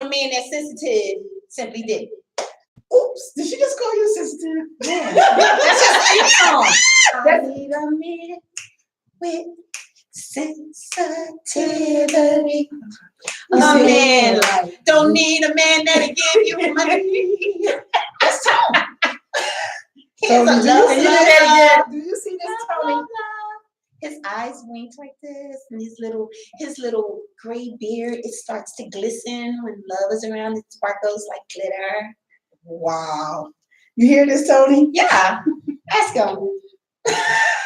a man that's sensitive simply did. Oops, did she just call you sensitive? Yeah. That's just a song. I need a man with sensitivity. A man don't need a man that'll give you money. That's Tony. Tony, do you see this, Tony? His eyes wink like this, and his little gray beard, it starts to glisten when love is around. It sparkles like glitter. Wow. You hear this, Tony? Yeah. Ask him.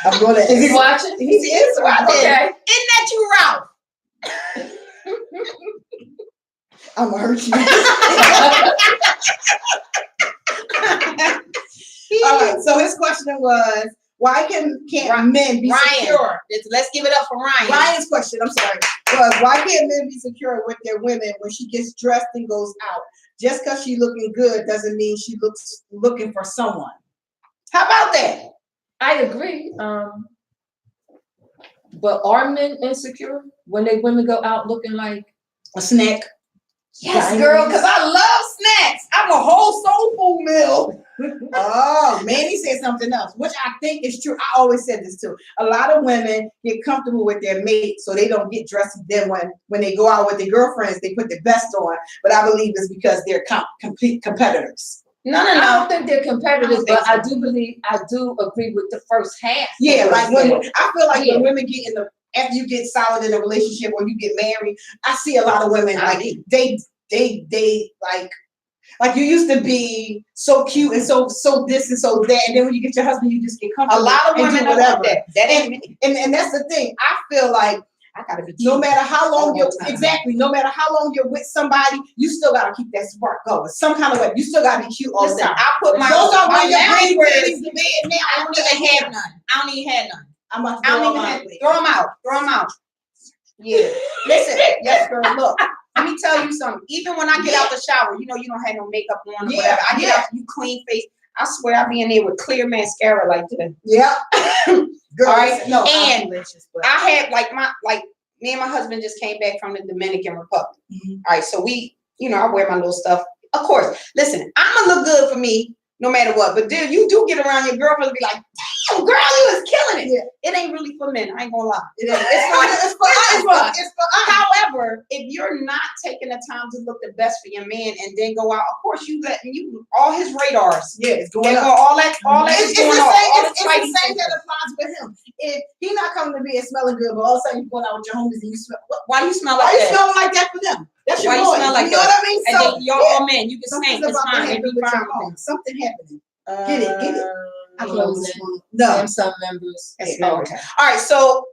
I'm gonna. Is he watching? He is watching. Okay. Isn't that you, Ralph? I'm gonna hurt you. All right. So his question was, why can't men be secure? Let's give it up for Ryan. Ryan's question, I'm sorry, was why can't men be secure with their women when she gets dressed and goes out? Just because she looking good doesn't mean she looking for someone. How about that? I agree. But are men insecure when women go out looking like A snack? Yes, girl, because I love snacks. I'm a whole soul food meal. Oh, Manny said something else, which I think is true. I always said this too. A lot of women get comfortable with their mate, so they don't get dressed. Then when they go out with their girlfriends, they put their best on. But I believe it's because they're complete competitors. No. I don't think they're competitive, but I do agree with the first half. Yeah, like when I feel like when women get in the after you get solid in a relationship or you get married, I see a lot of women like they like you used to be so cute and so this and so that, and then when you get your husband, you just get comfortable. A lot of women do whatever. And that's the thing. I feel like I gotta be no matter how long no matter how long you're with somebody, you still gotta keep that spark going. Some kind of way. You still gotta be cute all the time. I put my those are my when your married words words. to bed now. I don't even have none. I don't even have none. I'm about to throw them out. Throw them out. Yeah. Listen, yes, girl. Look, let me tell you something. Even when I get out the shower, you know, you don't have no makeup on or whatever. I get out, you clean face. I swear I be in there with clear mascara like this. Yeah. Girl, all right. No, and I had me and my husband just came back from the Dominican Republic. Mm-hmm. All right, so we, I wear my little stuff. Of course, listen, I'm gonna look good for me no matter what. But dude, you do get around your girlfriend and be like, damn, girl, you was killing it. Yeah. It ain't really for men. I ain't gonna lie. It ain't. It's for us. However, if you're not taking the time to look the best for your man and then go out, of course you all his radars. Yeah, it's going up. All that it's going on. It's the same that applies with him. If he not coming to be and smelling good, but all of a sudden you going out with your homies and you smell. Why you smell like that? Why you smelling like that for them? That's your boy. You smell like know what I mean? So y'all all men, you can stink. It's fine. Something happening. Get it. I don't know. No, some members. Okay. All right. So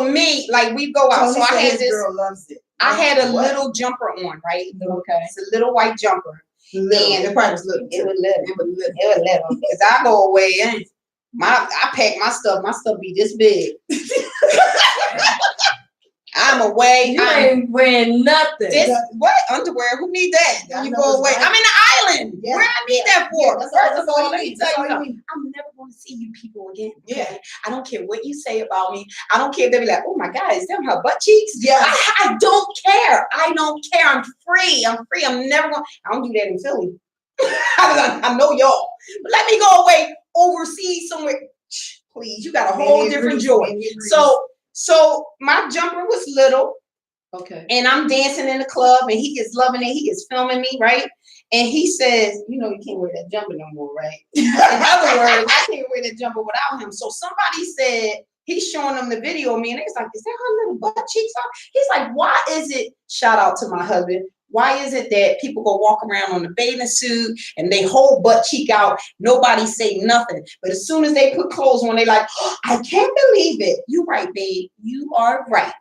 me, like we go out. So I had this. Girl loves it. I had a little jumper on, right? Okay. It's a little white jumper. And it probably was little. It was little. Because I go away and I pack my stuff. My stuff be this big. I'm away. You ain't wearing nothing. What underwear? Who need that? When you go away, I'm in the island. Yeah. Where I need that for? First of all, let me tell you something. I'm never going to see you people again. Okay? Yeah. I don't care what you say about me. I don't care if they be like, oh my God, is them her butt cheeks? Yeah. I don't care. I don't care. I'm free. I'm never going. I don't do that in Philly. I know y'all. But let me go away overseas somewhere. Please, you got a whole different joy. So my jumper was little, okay, and I'm dancing in the club, and he gets loving it. He gets filming me, right? And he says, you can't wear that jumper no more, right? In other words, I can't wear that jumper without him. So somebody said he's showing them the video of me, and he's like, is that her little butt cheeks on? He's like, why is it? Shout out to my husband. Why is it that people go walk around on a bathing suit and they whole butt cheek out? Nobody say nothing. But as soon as they put clothes on, they like, oh, I can't believe it. You right, babe. You are right.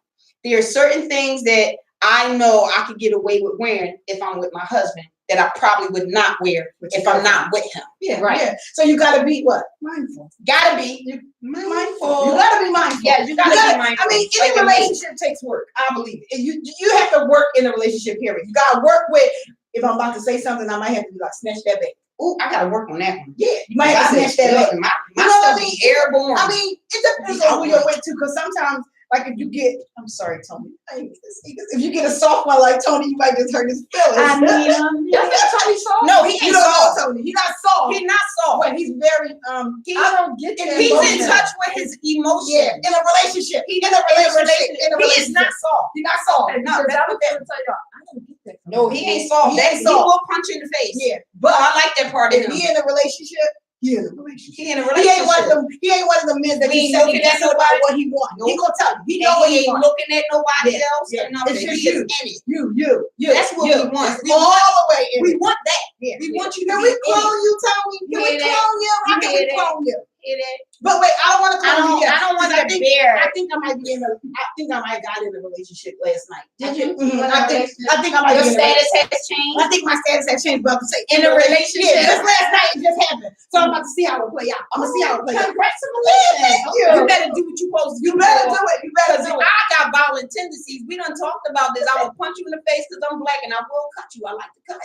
There are certain things that I know I could get away with wearing if I'm with my husband that I probably would not wear if I'm not with him. Yeah, right. Yeah. So you gotta be what? Mindful. Gotta be mindful. You gotta be mindful. Yeah, you gotta be mindful. I mean, any relationship takes work. I believe it. You have to work in a relationship period. You gotta work with. If I'm about to say something, I might have to be like, snatch that back. Ooh, I gotta work on that one. Yeah, you might have to snatch that back. My stuff be airborne. I mean, it depends on who you're with too, because sometimes Like if you get, I'm sorry, Tony. If you get a soft one like Tony, you might just hurt his feelings. I mean, That's Tony soft. no, he You ain't don't know soft. Tony. He's not soft. He's not soft. But he's very He, I don't get that. he's in emotion. touch with his emotions. yeah, in a relationship. He in a relationship. He is not soft. He's not soft. And No, because that's I was going to tell y'all, I don't get that. No, he ain't soft. He ain't He soft. will punch you in the face. Yeah. But I like that part of If him. he in a relationship, he in a relationship. He in a He relationship. ain't one of them. He ain't one of the men that He be ain't second looking at guessing about nobody. what he want. He Nope. gonna tell you. He And know what he he ain't want. looking at nobody Yeah, else yeah. or nothing. It's just He is you. in it. You. That's what you. we want. It's We all want- the way in. We it. want that. Yeah. We want you to Can be we in it. clone you, Tony? You Can we hear that? clone you? How You can hear we that? clone you? Hear that? But wait, I don't want to clone you yet. I don't want 'cause the bear. I think I might be in a. I think I might got in a relationship last night. Did you? I think I might Your be in a status has changed. I think my status has changed, but I'm saying In a relationship? Yeah, just last night it just happened. So I'm about to see how it play out. I'm gonna see how it play out. Congratulations. Thank you. You better do what you supposed to do. You better do it. You better Because do it. I got violent tendencies. We done talked about this. I will punch you in the face because I'm black and I will cut you. I like to cut.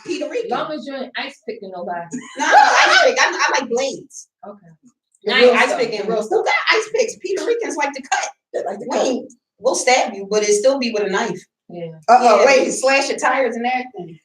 Peter Rican. As long as you ain't ice picking nobody. No, ice pick. I like blades. Okay. The I real ain't ice stuff, picking. the real Who got ice picks? Peter Ricans like to cut. Like the We ain't- We'll stab you, but it still be with a knife. Yeah. Yeah, wait. slash your tires and everything.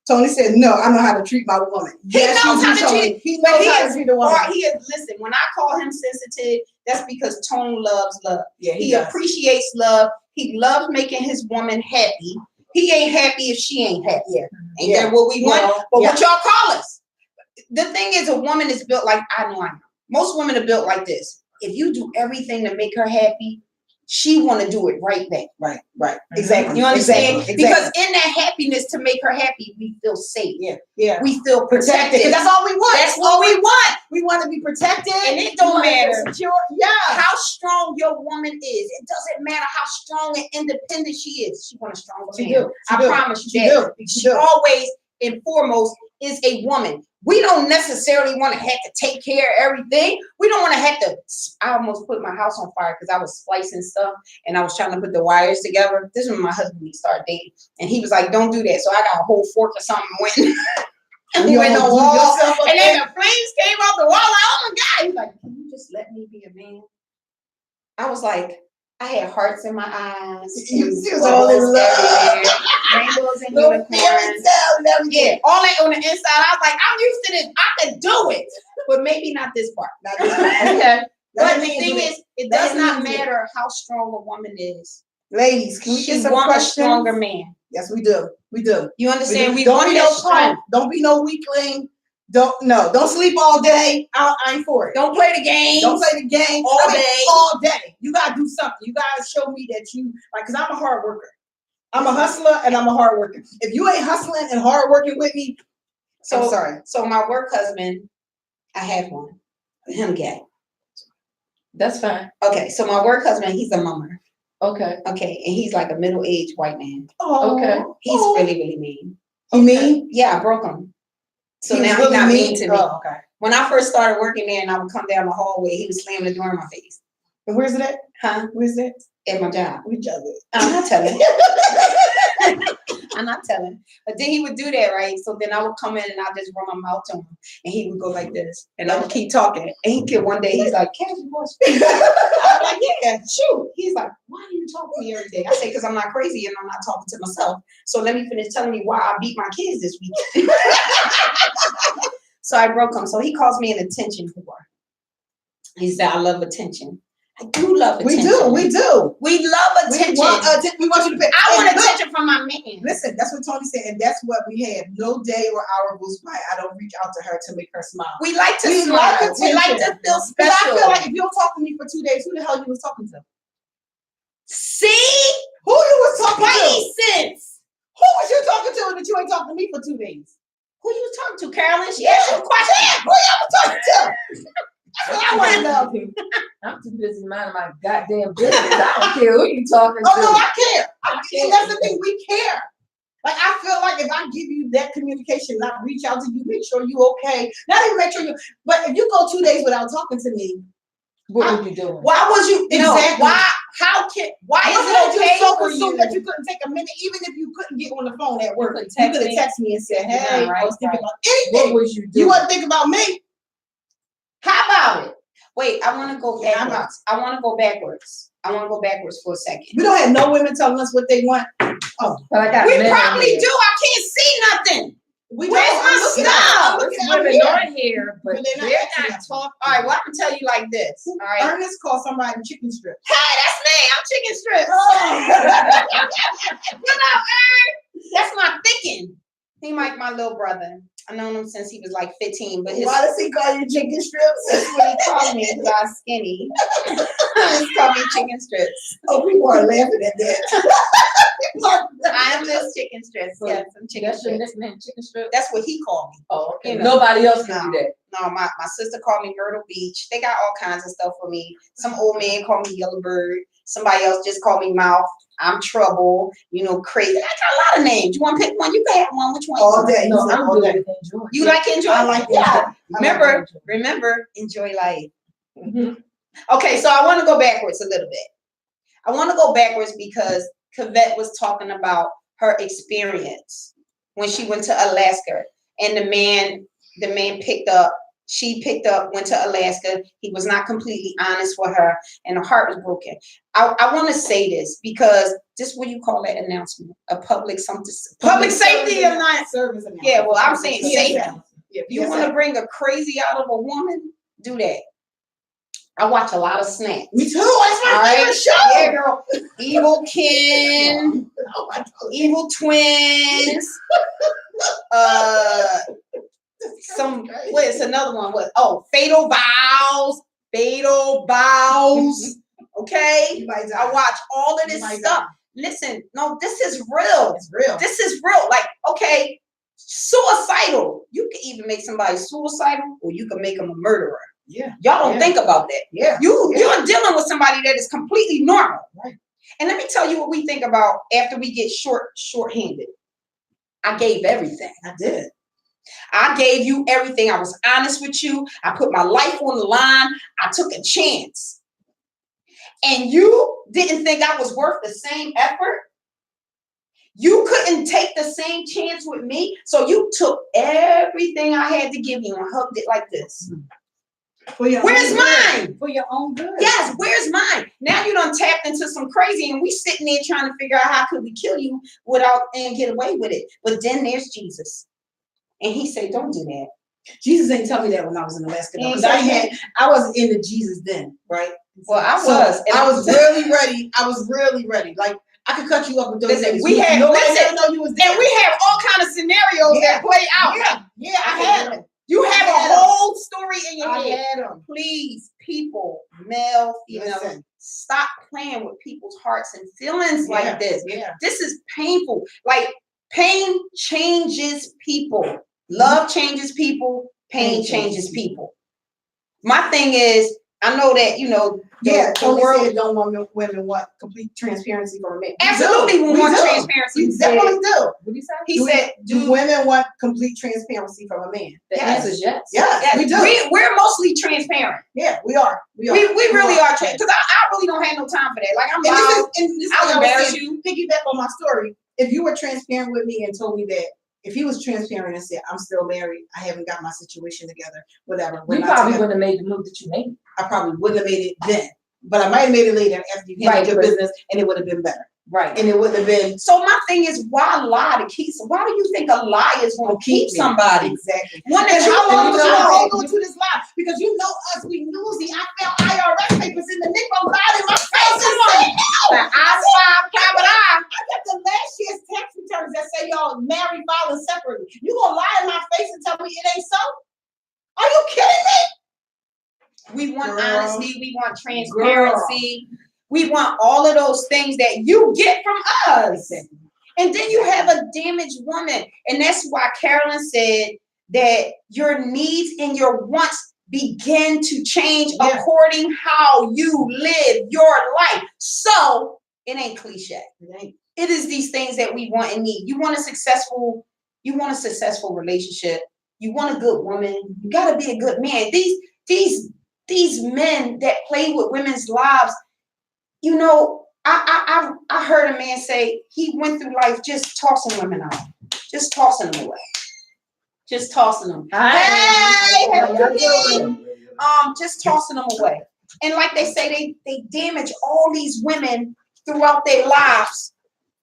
Tony said, "No, I know how to treat my woman." He knows you how do, to Tony. treat- He But knows he how to is treat a woman. He is. Listen, when I call him sensitive, that's because Tone loves love. Yeah, He does. appreciates love. He loves making his woman happy. He ain't happy if she ain't happy. Yeah. Ain't Yeah. that what we want? Well, But yeah. what y'all call us? The thing is, a woman is built like I know. Most women are built like this. If you do everything to make her happy, she want to do it right back. Right. Exactly. You understand? Exactly. Because in that happiness to make her happy, we feel safe. Yeah. We feel Protected. protected. 'Cause that's all we want. That's what we want. We want to be protected. And it don't We wanna matter feel secure. Yeah. how strong your woman is. It doesn't matter how strong and independent she is. She wants a stronger She man. do. She I do. promise you She that. do. She She do. always and foremost is a woman. We don't necessarily want to have to take care of everything. We don't want to have to. I almost put my house on fire because I was splicing stuff and I was trying to put the wires together. This is when my husband we started dating, and he was like, "Don't do that." So I got a whole fork or something went You went the almost blew wall, yourself up and then there. the flames came out the wall. Like, oh my god! He's like, "Can you just let me be a man?" I was like, I had hearts in my eyes. You and was all in bubbles love. everywhere, rainbows and Little fairy unicorns. tale and everything. Yeah, all that on the inside. I was like, I'm used to this. I could do it, but maybe not this part. Not this part. Okay. But Let the me thing do it. is, it Let does me not do it. matter how strong a woman is. Ladies, can we She get some want a questions? stronger man. Yes, we do. We do. You understand? We don't want be that no strength. punk. Don't be no weakling. Don't sleep all day. I ain't for it. Don't play the game. Don't play the game All day. All day. You gotta do something. You gotta show me that you like. Cause I'm a hard worker. I'm a hustler and I'm a hard worker. If you ain't hustling and hard working with me, So I'm sorry. So my work husband, I have one. Him gay. That's fine. Okay, so my work husband, he's a mummer. Okay. Okay, and he's like a middle-aged white man. Oh, Okay. He's oh. really, really mean. You mean? Yeah, I broke him. So He was now really he's not mean to me. Oh, okay. When I first started working there and I would come down the hallway, he was slamming the door in my face. And where's it at? Huh? Where's it? At my job. We judge it. I'm not telling. I'm not telling. But then he would do that, right? So then I would come in and I'd just run my mouth to him. And he would go like this. And I would keep talking. And he could one day, he's like, Cash, you want to speak? I was like, yeah, shoot. He's like, why do you talk to me every day? I say, because I'm not crazy and I'm not talking to myself. So let me finish telling you why I beat my kids this week. So I broke him. So he calls me an attention whore. He said, I love attention. I do love attention. We do. We love attention. We want you to pay. I want And look, attention from my man. Listen, that's what Tony said, and that's what we have. No day or hour goes by I don't reach out to her to make her smile. We like to We smile. like We like to attention. feel Because I special. feel like if you don't talk to me for 2 days, who the hell you was talking to? See? Who you was talking to? Spidey sense. Who was you talking to that you ain't talking to me for 2 days? Who you talking to, Carolyn? She asked you a question. Who you was talking to? That's what I want to know. I'm too busy minding my goddamn business. I don't care who you talking to. Oh no, I care. care. And that's the thing, we care. Like I feel like if I give you that communication, not reach out to you, make sure you okay. Not even make sure you. But if you go 2 days without talking to me, What are you doing? Why was you? No. Exactly. Why? How can? Why is wasn't it okay so for consumed you? that you couldn't take a minute, even if you couldn't get on the phone at work, could you text could have me. texted me and said, Yeah, "Hey, I right, was thinking right. about What anything." was you doing? You wasn't thinking about me. How about it? Wait, I want to go Yeah, I'm backwards. I want to go backwards. I want to go backwards for a second. We don't have no women telling us what they want. Oh, But I got We men probably here. do. I can't see nothing. we Where's don't. my I'm looking stuff? at- I'm There's looking- I'm women here. on here, but But they're not they're asking not us. talking. All right, well, I'm gonna tell you like this. All right. Ernest called somebody chicken strips. Hey, that's me. I'm chicken strips. Oh. What up, Ern? That's my thinking. He like my little brother. I known him since he was like 15, but his Why does he call you chicken strips? that's what he called me because I was skinny. He called me chicken strips. Oh, people are laughing at that. I am this chicken strips. Yes, I'm chicken That's your strips. nickname, chicken strip. That's what he called me. Oh, okay. You know. Nobody else can do that. No, my sister called me Myrtle Beach. They got all kinds of stuff for me. Some old man called me Yellow Bird. Somebody else just called me Mouth. I'm Trouble. You know, Crazy. I got a lot of names. You want to pick one? You can have one. Which one? All day. No, He said I'm all good day. with enjoying. You like Enjoy? I like Yeah. that. Remember, enjoy life. Mhm. Okay, so I want to go backwards a little bit. I want to go backwards because Kavette was talking about her experience when she went to Alaska, and the man she picked up, went to Alaska. He was not completely honest with her, and her heart was broken. I want to say this because this, what do you call that announcement? A public safety announcement. Service. Yeah, well, I'm saying safety. Yeah, If you want to bring a crazy out of a woman, do that. I watch a lot of Snaps. Me too. That's my All right. favorite show. Yeah, girl. Evil Ken, Oh, I told you. Evil Twins. What's another one? Fatal Vows. Fatal Vows. Okay. You might die. I watch all of You this might stuff. die. Listen, no, this is real. It's real. This is real. Like, okay, suicidal. You can either make somebody suicidal or you can make them a murderer. Yeah. Y'all don't Yeah. think about that. Yeah. You're Yeah. dealing with somebody that is completely normal. Right. And let me tell you what we think about after we get short-handed. I gave everything. I did. I gave you everything. I was honest with you. I put my life on the line. I took a chance. And you didn't think I was worth the same effort. You couldn't take the same chance with me. So you took everything I had to give you and hugged it like this. For your Where's own good. mine? For your own good. Yes, where's mine? Now you done tapped into some crazy and we sitting there trying to figure out how could we kill you without and get away with it. But then there's Jesus. And he said, don't do that. Jesus ain't tell me that when I was in Alaska He ain't because tell you I wasn't into Jesus then, right? Well, I So, was. And I was really ready. I was really ready. Like I could cut you up with those Listen, days. we had- nobody listen, ever know you was there. And we have all kind of scenarios Yeah. that play out. Yeah, yeah, I had them. You have a I had 'em. whole story in your I head. had them. Please, people, male, female, Listen. stop playing with people's hearts and feelings Yeah, like this. Yeah. This is painful. Like pain changes people. Love changes people. Pain changes people. My thing is, I know that, you know, Yeah, the Tony world said don't want women want complete transparency from a man. absolutely We we want do. transparency. We definitely do. What do you say? He said, Do women want complete transparency from a man? The Yes. answer is yes. Yes, yeah, we do. we're mostly transparent. Yeah, we are. We are. We really are transparent. because I really don't have no time for that. Like I'm And this loud. is, and this is I'll what I was embarrass saying, you. piggyback on my story. If you were transparent with me and told me that, if he was transparent and said, I'm still married, I haven't got my situation together, whatever. we're You not probably together," wouldn't have made the move that you made. I probably wouldn't have made it then. But I might have made it later after you handled Right, your but- business and it would have been better. Right. And it wouldn't have been So my thing is, why lie to keep? Why do you think a lie is going to keep me. somebody? Exactly. One And that how long was you you know hold that- on to this lie? Because you know us, we newsy. I found IRS papers in the Negro God in my face and say The no. I spy private eye. I got the last year's tax returns that say y'all married, filing separately. You gonna lie in my face and tell me it ain't so? Are you kidding me? We want Girl. honesty. We want transparency. We want all of those things that you get from us. And then you have a damaged woman. And that's why Carolyn said that your needs and your wants begin to change Yeah. according how you live your life. So it ain't cliche. It ain't. It is these things that we want and need. You want a successful relationship. You want a good woman. You gotta be a good man. These men that play with women's lives, you know, I heard a man say he went through life just tossing women out, just tossing them away, just tossing them. Hey, How y'all hey, doing? just tossing them away. And like they say, they damage all these women throughout their lives,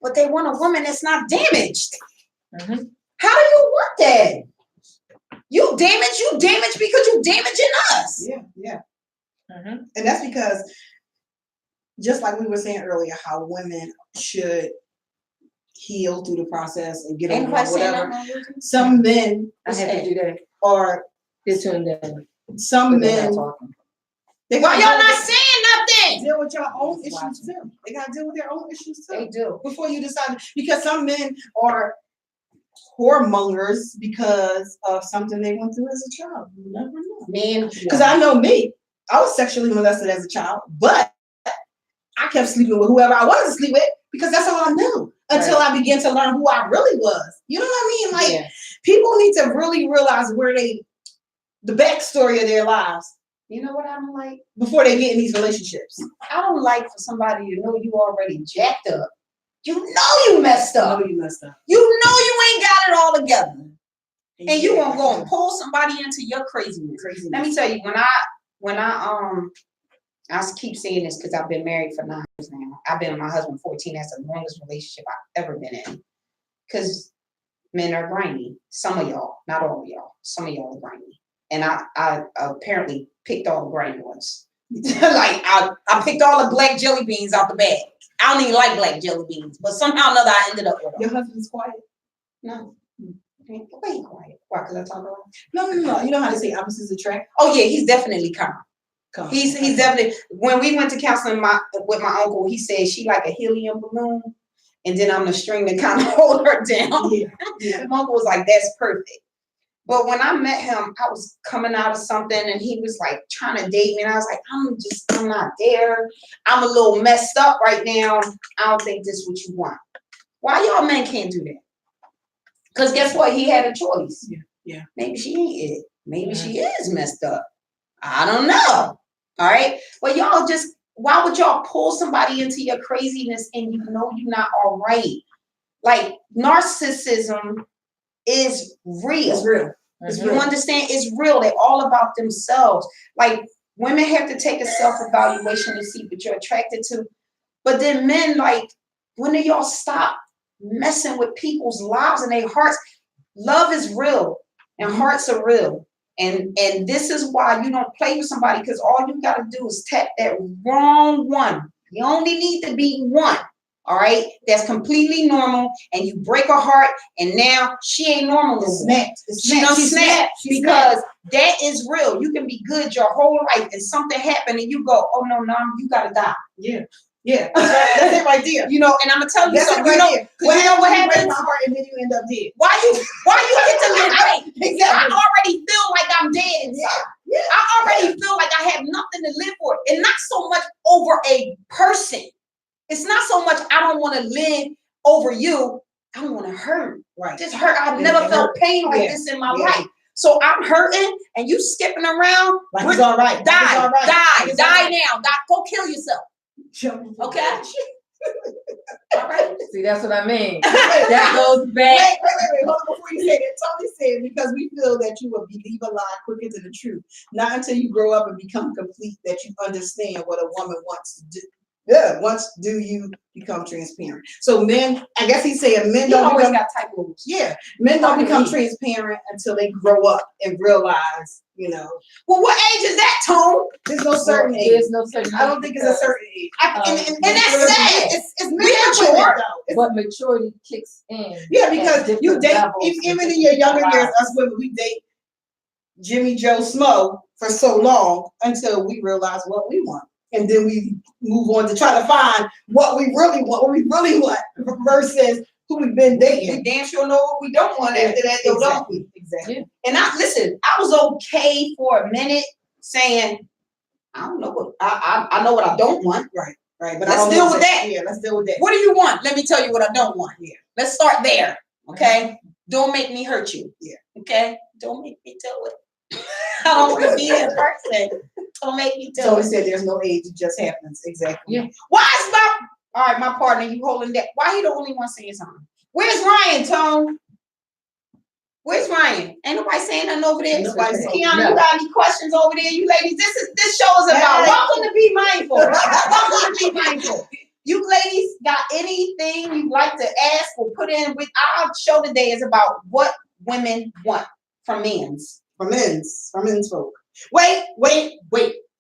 but they want a woman that's not damaged. Mhm. How do you want that? You damage because you damaging us. Yeah. Mhm. And that's because, just like we were saying earlier, how women should heal through the process and get Ain't over nobody saying whatever. nothing wrong with you? Some men I have to do that. are, Get tuned in. some But they're men, not talking. they Why gotta y'all not deal saying nothing? with your own Just issues too. They gotta deal with their own issues They too do. before you decide. Because some men are whoremongers because of something they went through as a child. You never know. Man, Because I know me, I was sexually molested as a child, but I kept sleeping with whoever I wanted to sleep with because that's all I knew until I began to learn who I really was. You know what I mean? Like, yeah. people need to really realize the backstory of their lives You know what I don't like? before they get in these relationships. I don't like for somebody to know you already jacked up. You know you messed up. know you messed up. You know you ain't got it all together. And you gonna go and pull somebody into your craziness. Let me tell you, when I keep saying this because I've been married for 9 years now. I've been with my husband 14. That's the longest relationship I've ever been in. Because men are grimy. Some of y'all, not all of y'all. Some of y'all are grimy. And I apparently picked all the grimy ones. Like I picked all the black jelly beans out the bag. I don't even like black jelly beans, but somehow or another I ended up with them. Your husband's quiet? No. Why you quiet? Why? Because I talk about him? No. You know how to say opposites attract? Oh yeah, he's definitely calm. Come. He's definitely. When we went to counseling with my uncle, he said she like a helium balloon, and then I'm the string that kind of hold her down. Yeah. My uncle was like, "That's perfect." But when I met him, I was coming out of something, and he was like trying to date me, and I was like, I'm not there. I'm a little messed up right now. I don't think this is what you want. Why y'all men can't do that? Because guess what? He had a choice. Yeah. Maybe she ain't it. Maybe she is messed up. I don't know. All right. Well, y'all just, why would y'all pull somebody into your craziness and you know you're not all right? Like, narcissism is real. It's real. You understand? It's real. They're all about themselves. Like, women have to take a self-evaluation to see what you're attracted to. But then men, like, when do y'all stop messing with people's lives and their hearts? Love is real and hearts are real. And this is why you don't play with somebody, because all you got to do is tap that wrong one. You only need to be one. All right, that's completely normal, and you break her heart, and now she ain't normal no more. She done snapped because that is real. You can be good your whole life, and something happened, and you go, "Oh no, you gotta die." Yeah, that's it right there. You know, and I'm gonna tell you That's something. it right You know, there. because you know what You break happens? my heart and then you end up dead. Why you get to live right? Exactly. I already feel like I'm dead inside. Yeah. I already feel like I have nothing to live for, and not so much over a person. It's not so much I don't want to live over you. I don't want to hurt. Right. Just hurt. I've never felt pain like this in my life. So I'm hurting, and you skipping around. Like it's all right. Die Die now. Go kill yourself. Okay. All right. See, that's what I mean. That goes back. Wait. Hold on, before you say that. Tony said, because we feel that you will believe a lie quicker than the truth. Not until you grow up and become complete that you understand what a woman wants to do. Yeah, once do you become transparent. So men, I guess he's saying men don't always become, got typos. Yeah, men don't become transparent until they grow up and realize, you know. Well, what age is that, Tone? There's no certain age. There's no certain age. I don't think it's a certain age. And that's sad. It's mature. But maturity kicks in. Yeah, because you date, levels, even in your younger years, us women, we date Jimmy Joe Smo for so long until we realize what we want. And then we move on to try to find what we really want versus who we've been dating. We damn sure know what we don't want after that, though, don't we? Exactly. And I was okay for a minute saying, I don't know what I know what I don't want. Right. But let's deal with that. Yeah, let's deal with that. What do you want? Let me tell you what I don't want. Yeah. Let's start there. Okay. Don't make me hurt you. Yeah. Okay. Don't make me do it. I don't want to be that person. Don't make me do it. So he said there's no age, it just happens. Exactly. Yeah. Why is all right, my partner, you holding that? Why he the only one saying something? Where's Ryan, Tone? Where's Ryan? Ain't nobody saying nothing over there. Nobody saying Kiana, no. you got any questions over there? You ladies, this show is about Hey. welcome to Be Mindful. Welcome to Be Mindful. You ladies got anything you'd like to ask or put in with our show today is about what women want from men's. From men's folk. Wait. Wait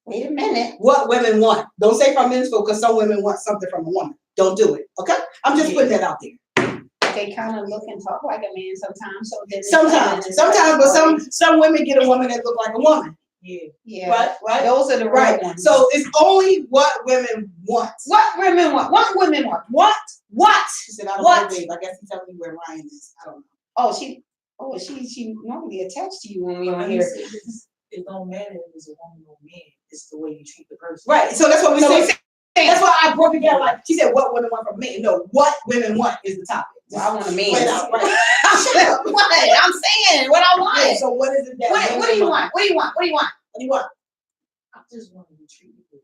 a minute. What women want. Don't say from men's folk, because some women want something from a woman. Don't do it. Okay? I'm just putting that out there. They kind of look and talk like a man sometimes. So then Sometimes, but some women get a woman that look like a woman. yeah. Right. Those are the Right. right ones. So it's only what women want. What women want? What women want? What? She said, I don't What? know, babe. I guess he's telling me where Ryan is. I don't know. She normally attached to you when we But on let me here. say this, it don't matter if it's a woman or man, it's the way you treat the person. Right. So that's what we So say. we say- That's why I broke it down. Like she said, what women want from men. No, what women want is the topic. Well, I want a man. Straight out, right? What? I'm saying what I want. Yeah, so what is it that What do women you want? What do you want? What do you want? What do you want? I just want to be treated good.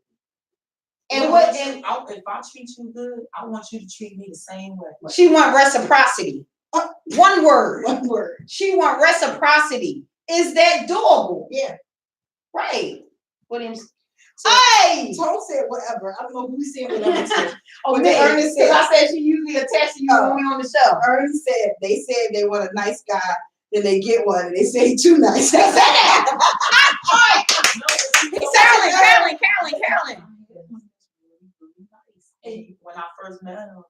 And what? And If I treat you good, I want you to treat me the same way. she want reciprocity. One word. One word. She want reciprocity. Is that doable? Yeah. Right. Williams. So, Hey. Tom said whatever. I don't know who said whatever. Oh, But me. Ernest said- I said she usually attached to you when we on the show. Ernest said they said they want a nice guy, then they get one, and they say too nice. They said that. Carolyn. And when I first met him,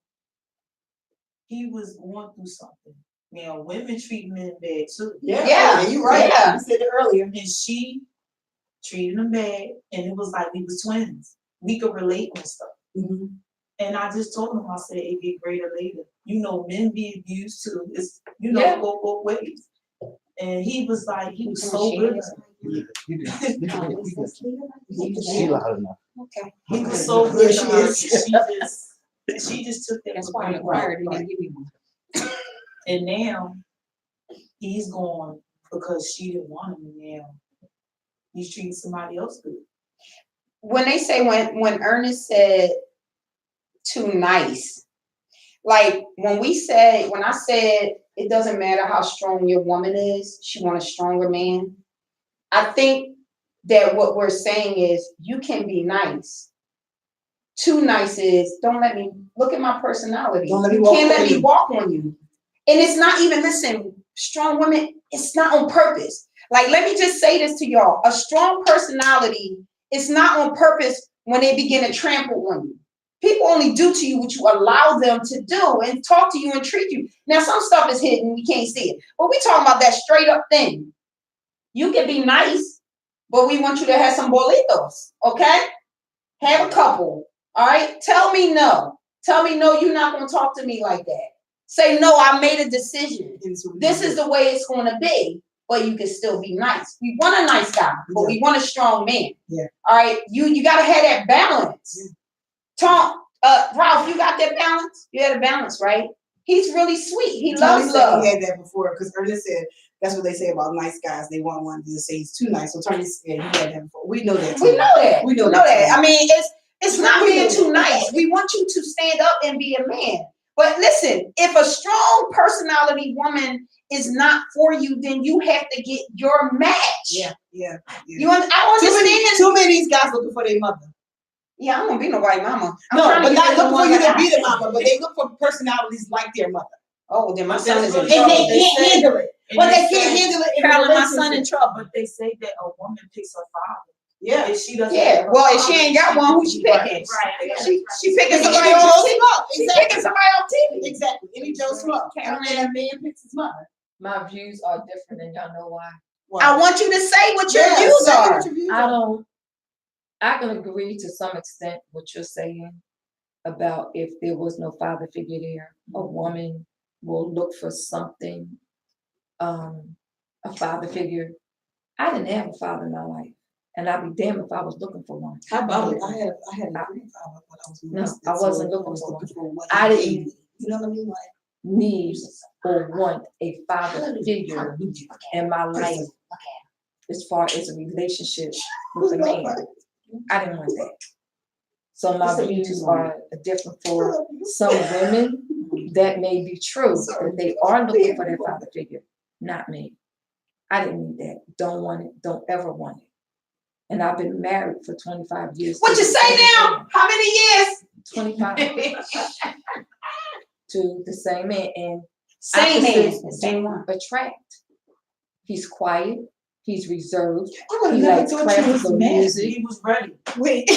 he was going through something. Now, women treat men bad too. Yeah, you're right. yeah. You said it earlier. And she treated him bad, and it was like we was twins. We could relate on stuff. Mm-hmm. And I just told him, I said, it get greater later. You know, men be abused too. It's, Yeah. go both ways. And he was like, he was Can so we good. share She loud enough. Okay. He was so good. Yeah, to her. she is. She just took that. That's for why I'm granted. required. They didn't give me one. And now he's gone because she didn't want him. And now he's treating somebody else good. When they say when Ernest said too nice, like when I said it doesn't matter how strong your woman is, she want a stronger man. I think that what we're saying is you can be nice. Too nice is don't let me look at my personality. Don't let me You walk can't on let me you. walk on you. And it's not even, listen, strong women, it's not on purpose. Like, let me just say this to y'all. A strong personality is not on purpose when they begin to trample on you. People only do to you what you allow them to do and talk to you and treat you. Now, some stuff is hidden, we can't see it. But we're talking about that straight up thing. You can be nice, but we want you to have some bolitos, okay? Have a couple, all right? Tell me no. Tell me no, you're not going to talk to me like that. Say, no, I made a decision. This is the way it's going to be, but you can still be nice. We want a nice guy, but we want a strong man. Yeah. All right, you got to have that balance. Yeah. Tom, Ralph, you got that balance? You had a balance, right? He's really sweet. He Tony loves said love. he had that before because Ernest said that's what they say about nice guys. They want one to say he's too nice. So Tony said he had that before. We know that. We know that. We know know that. that. I mean, it's not We being know too that. nice. We want you to stand up and be a man. But listen, if a strong personality woman is not for you, then you have to get your match. Yeah. I understand. Too many of these guys looking for their mother. Yeah, I don't want to be nobody's mama. No, but not looking for you to be the the mama, but they look for personalities like their mother. Oh, then my son is in And And trouble. they can't handle it. But they can't say, handle it in Carolyn, a my son in relationship. trouble, but they say that a woman picks her father. Yeah. If she doesn't Yeah, pick her well, if father, she ain't got one, who she picking? Right. She picking Any somebody Joe off TV. Schmo. She Exactly. picking somebody off TV. Exactly. Any Joe Schmo. And then a man picks his mother. My views are different, and y'all know why. I want you to say what your Yeah, views say are. what your views I are. don't. I can agree to some extent what you're saying about if there was no father figure there, a woman will look for something, a father figure. I didn't have a father in my life, and I'd be damned if I was looking for one. How about it? I had a grandfather when I was No, molested, I wasn't so looking I was for looking for what I he didn't- gave me. You know what I mean? Like, Need or want a father figure in my life as far as a relationship with a man. I didn't want that. So my views are different for some women. That may be true, that they are looking for their father figure. not me. I didn't need that. Don't want it. Don't ever want it. And I've been married for 25 years. What you say now? How many years? 25 to the same man. And Same man. opposites do attract. He's quiet. He's reserved. I would He have never likes thought you was classical mad. music. He was ready. Wait,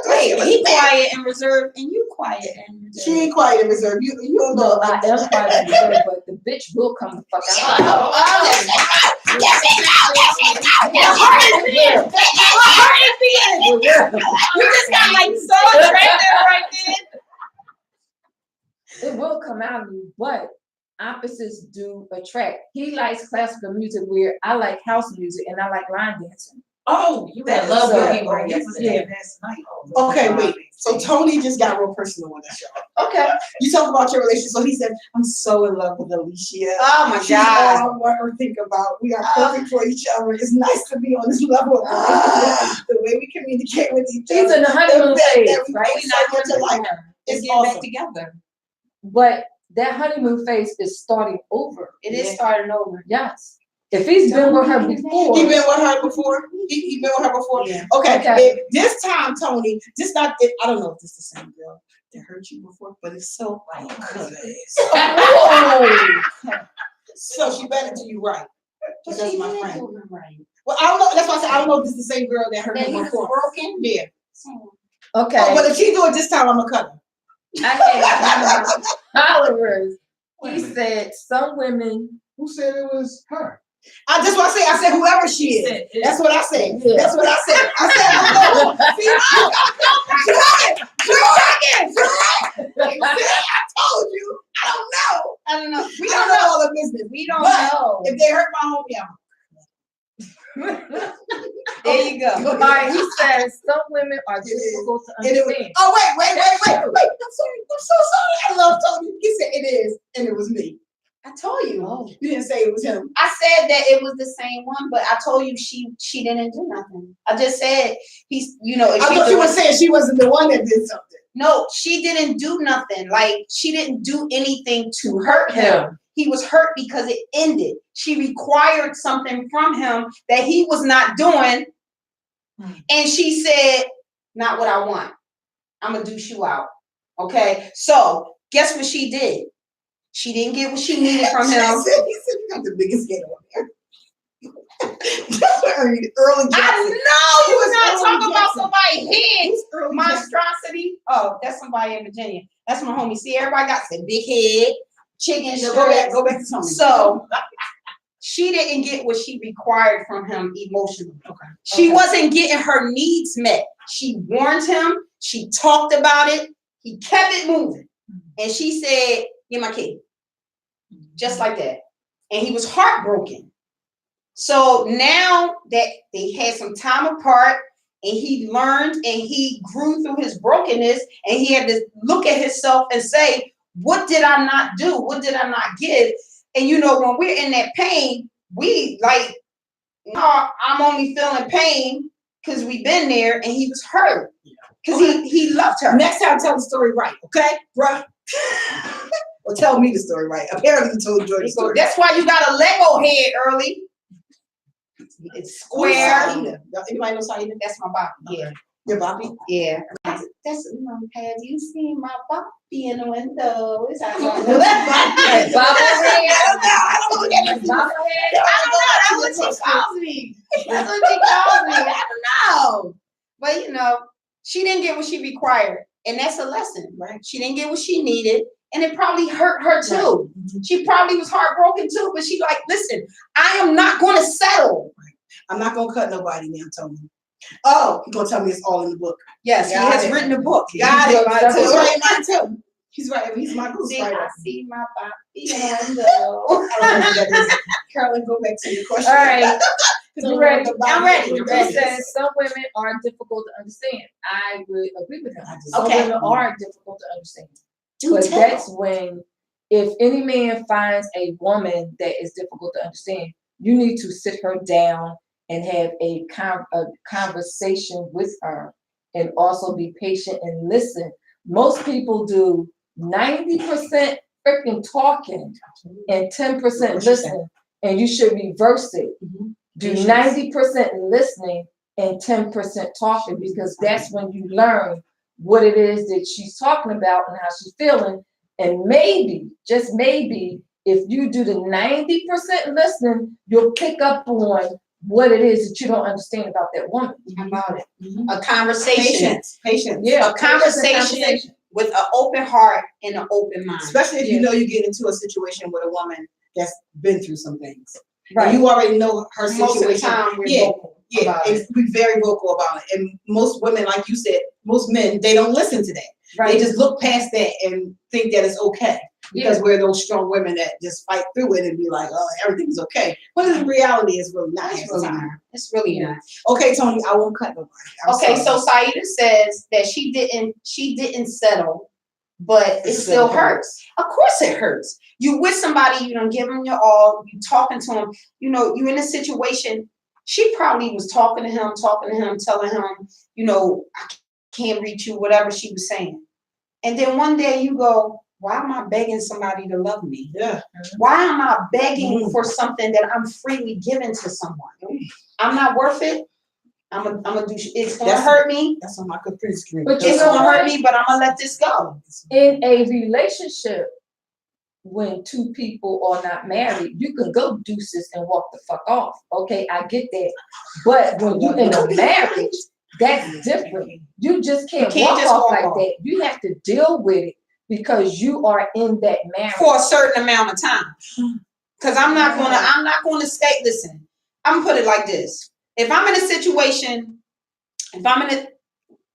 Wait, he quiet and reserved, and you quiet and reserved. she ain't quiet and reserved. You don't No, know. I am quiet and reserved, but the bitch will come the fuck out. You just got like so attractive right there. It will come out of you, but opposites do attract. He likes classical music where I like house music and I like line dancing. Oh, you That had love so- game right yesterday and last night. Okay, wait. So Tony just got real personal on this show. Okay. You talk about your relationship. So he said, I'm so in love with Alicia. Oh my She's God. all I want her to think about. We are perfect for each other. It's nice to be on this level of relationship. The way we communicate with each He's other. in the honeymoon fact phase, that we right? think so much alike. It's Get back awesome. together. But that honeymoon phase is starting over. It is starting over. Yes. If he's been with her before, He been with her before? He been with her before? Yeah. Okay. Okay. If this time, Tony, this not, I don't know if this is the same girl that hurt you before, but it's so like, so she better do you right. That's my friend. Well, I don't know. That's why I said I don't know if this is the same girl that hurt That me he was before. broken. Yeah. okay. Oh, but if she do it this time, I'm gonna cut her. I had followers. He said some women. Who said it was her? That's what I say. I said whoever she is. That's what I said. Yeah. That's what I said. I said I don't know. See, I told you. I don't know. I don't know. We don't know all the business. We don't But know. if they hurt my homie, There you go. Go All right, he says some women are It is. difficult to And it was, understand. oh wait. I'm sorry. I'm so sorry. I love Tony. He said it is, and it was me. I told you. Oh. You didn't say it was him. I said that it was the same one, but I told you she didn't do nothing. I just said he's, if I she thought do you were it- saying she wasn't the one that did something. No, she didn't do nothing. Like she didn't do anything to hurt him. He was hurt because it ended. She required something from him that he was not doing. And she said, not what I want. I'm gonna douche you out. Okay. So guess what she did? She didn't get what she needed from him. He said you got the biggest head on there. Early I Jackson. know you was Early not talking about Jackson. somebody's head. Who's Early Jackson? Monstrosity. Oh, that's somebody in Virginia. That's my homie. See, everybody got that big head, chicken No, strips. go back to Tony. So she didn't get what she required from him emotionally. Okay. She Okay. wasn't getting her needs met. She warned him. She talked about it. He kept it moving. And she said, "Get my kid." Just like that. And he was heartbroken. So now that they had some time apart and he learned and he grew through his brokenness and he had to look at himself and say, what did I not do? What did I not give? And when we're in that pain, we like, I'm only feeling pain because we've been there and he was hurt because he loved her. Next time, tell the story right, okay, bruh? Or tell me the story right. Apparently, you told Joy the story. That's why you got a Lego head early. It's square. Saida. Anybody know Saida? That's my Bobby. Yeah. Your Bobby? Yeah. That's have you seen my Bobby in the window? It's like Bobble I don't know. I don't know who that is. Bobble head. I don't know. That's what she calls me. That's what she calls me. I don't know. But she didn't get what she required. And that's a lesson, right? She didn't get what she needed. And it probably hurt her too. Right. She probably was heartbroken too. But she like, listen, I am not going to settle. I'm not gonna cut nobody now, Tony. Oh, he's gonna tell me it's all in the book. Yes, Got he has it. written a book. Got it. That's He's what- right in mine too. He's right. He's my See, ghostwriter. I see my Bobby in the window. I don't know who that is. Carolyn, go back to your question. All right. Because You ready? I'm ready. He says some women are difficult to understand. I would agree with him. Some Okay. women are difficult to understand. Do But tell. that's when, if any man finds a woman that is difficult to understand, you need to sit her down and have a conversation with her and also be patient and listen. Most people do 90% freaking talking and 10% listening. And you should reverse it. Mhm. Do Patience. 90% listening and 10% talking, because that's when you learn what it is that she's talking about and how she's feeling. And maybe, just maybe, if you do the 90% listening, you'll pick up on what it is that you don't understand about that woman. About it. Mhm. A conversation. Patience. Yeah, A conversation with an open heart and an open mind. Especially if you Yeah. know you get into a situation with a woman that's been through some things. And Right. you already know her Most of the situation. time, we're Yeah. vocal Yeah, about and it. be very vocal about it. And most women, like you said, most men, they don't listen to that. They Right. just look past that and think that it's okay. Because Yeah. we're those strong women that just fight through it and be like, oh, everything's okay. But in reality, it's really not. It's half the really time. not. It's really Yeah. not. Okay, Tony, I won't cut nobody. I'm Okay, sorry. so Saida says that she didn't settle, but it still hurts. Of course it hurts. You with somebody, you don't give them your all, you talking to them, you know, you in a situation, she probably was talking to him, telling him, you know, I can't reach you, whatever she was saying. And then one day you go, why am I begging somebody to love me? Yeah. Why am I begging for something that I'm freely giving to someone? I'm not worth it. I'm gonna do. It's gonna That's- hurt me. That's on my Capri screen. But you It's know gonna what? hurt me, but I'm gonna let this go. In a relationship, when two people are not married, you can go deuces and walk the fuck off. Okay, I get that. But when you in a marriage, that's different. You just can't, You can't walk just off walk like off. that. You have to deal with it because you are in that marriage. For a certain amount of time. Cause I'm not gonna stay. Listen, I'm gonna put it like this. If I'm in a situation,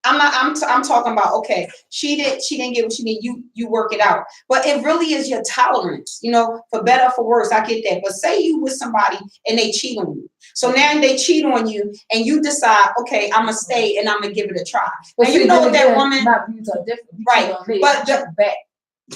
I'm talking about, okay, she didn't get what she needed. You work it out. But it really is your tolerance, you know, for better or for worse. I get that. But say you with somebody and they cheat on you. So now they cheat on you and you decide, okay, I'm gonna stay and I'm gonna give it a try. But And see, you know then that again, woman, my views are different. You Right, cheat on me, but I check back.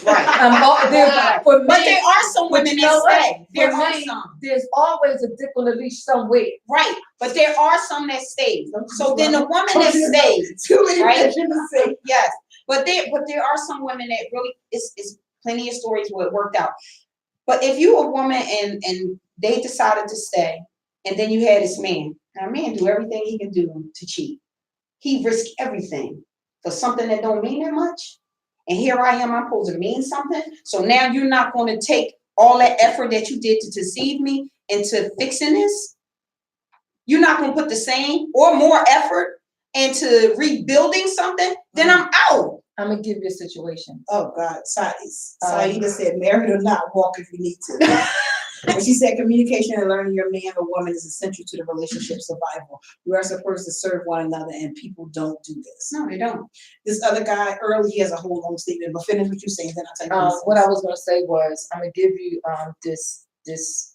right. For me, But there are some but women you know that what? stay. There For are me, some. there's always a dick on the leash somewhere. Right. But there are some that stay. So then the woman that stays, Too many right? pictures to say. yes. But there are some women that really it's plenty of stories where it worked out. But if you a woman and they decided to stay, and then you had this man, now a man do everything he can do to cheat. He risked everything for something that don't mean that much. And here I am, I'm supposed to mean something. So now you're not going to take all that effort that you did to deceive me into fixing this. You're not going to put the same or more effort into rebuilding something. Then I'm out. I'm gonna give you a situation. Oh God, Saida said, married or not, walk if you need to. And she said, communication and learning your man or woman is essential to the relationship survival. We are supposed to serve one another, and people don't do this. No, they don't. This other guy, early, he has a whole long statement, but finish what you're saying, then I'll tell you. What I was gonna say was, I'm gonna give you this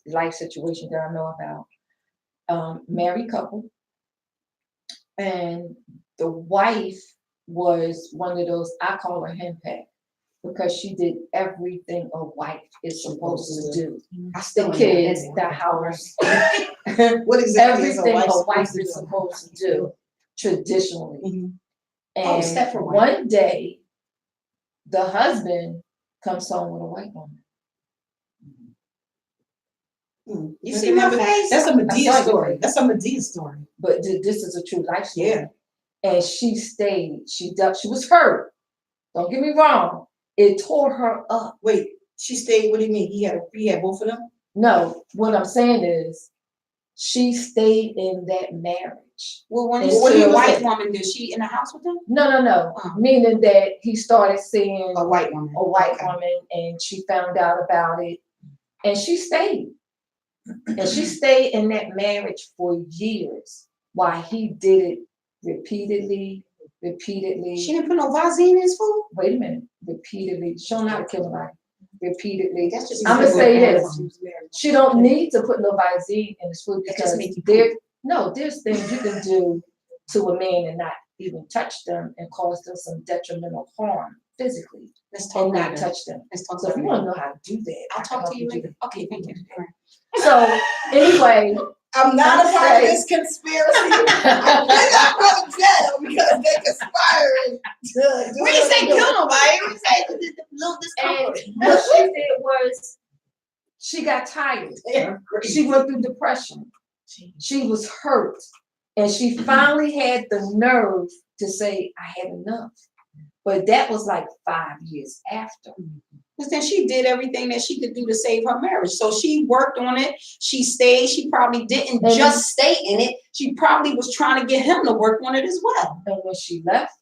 life situation that I know about. Married couple, and the wife was one of those, I call her henpeck, because she did everything a wife is supposed to do. The kids, the house, What exactly is a everything wife a wife supposed to is do? supposed to do traditionally. Mhm. Oh, And step for wife. one day, the husband comes home with a white woman. You see my face? That's a Medea I saw your story. face. That's a Medea story. But this is a true life story. Yeah. And she stayed. She was hurt. Don't get me wrong. It tore her up. Wait, she stayed. What do you mean? He had both of them? No, what I'm saying is, she stayed in that marriage. Well, when And you what see he a was white saying- woman, is she in the house with him? No. Oh. Meaning that he started seeing A white woman. a white Okay. woman, and she found out about it, and she stayed. And she stayed in that marriage for years while he did it repeatedly. She didn't put no Vaseline in his food? Wait a minute, repeatedly, show how to kill somebody. Repeatedly. That's just I'ma say this. She was married. She don't need to put no Visine in his food That just because make you there's things you can do to a man and not even touch them and cause them some detrimental harm physically Let's talk and not later. touch them. Let's talk So if you later. want to know how to do that, I'll I can talk help to you do later. that. Okay, thank you. So anyway, I'm not a I'm part of saying- this conspiracy. I'm not going to jail because they conspiring. We didn't say kill nobody. We said little and discomfort. what she did was She got tired. They're crazy. She went through depression. She was hurt. And she finally had the nerve to say, I had enough. But that was like 5 years after. Because then she did everything that she could do to save her marriage. So she worked on it. She stayed. She probably didn't Mhm. just stay in it. She probably was trying to get him to work on it as well. And when she left,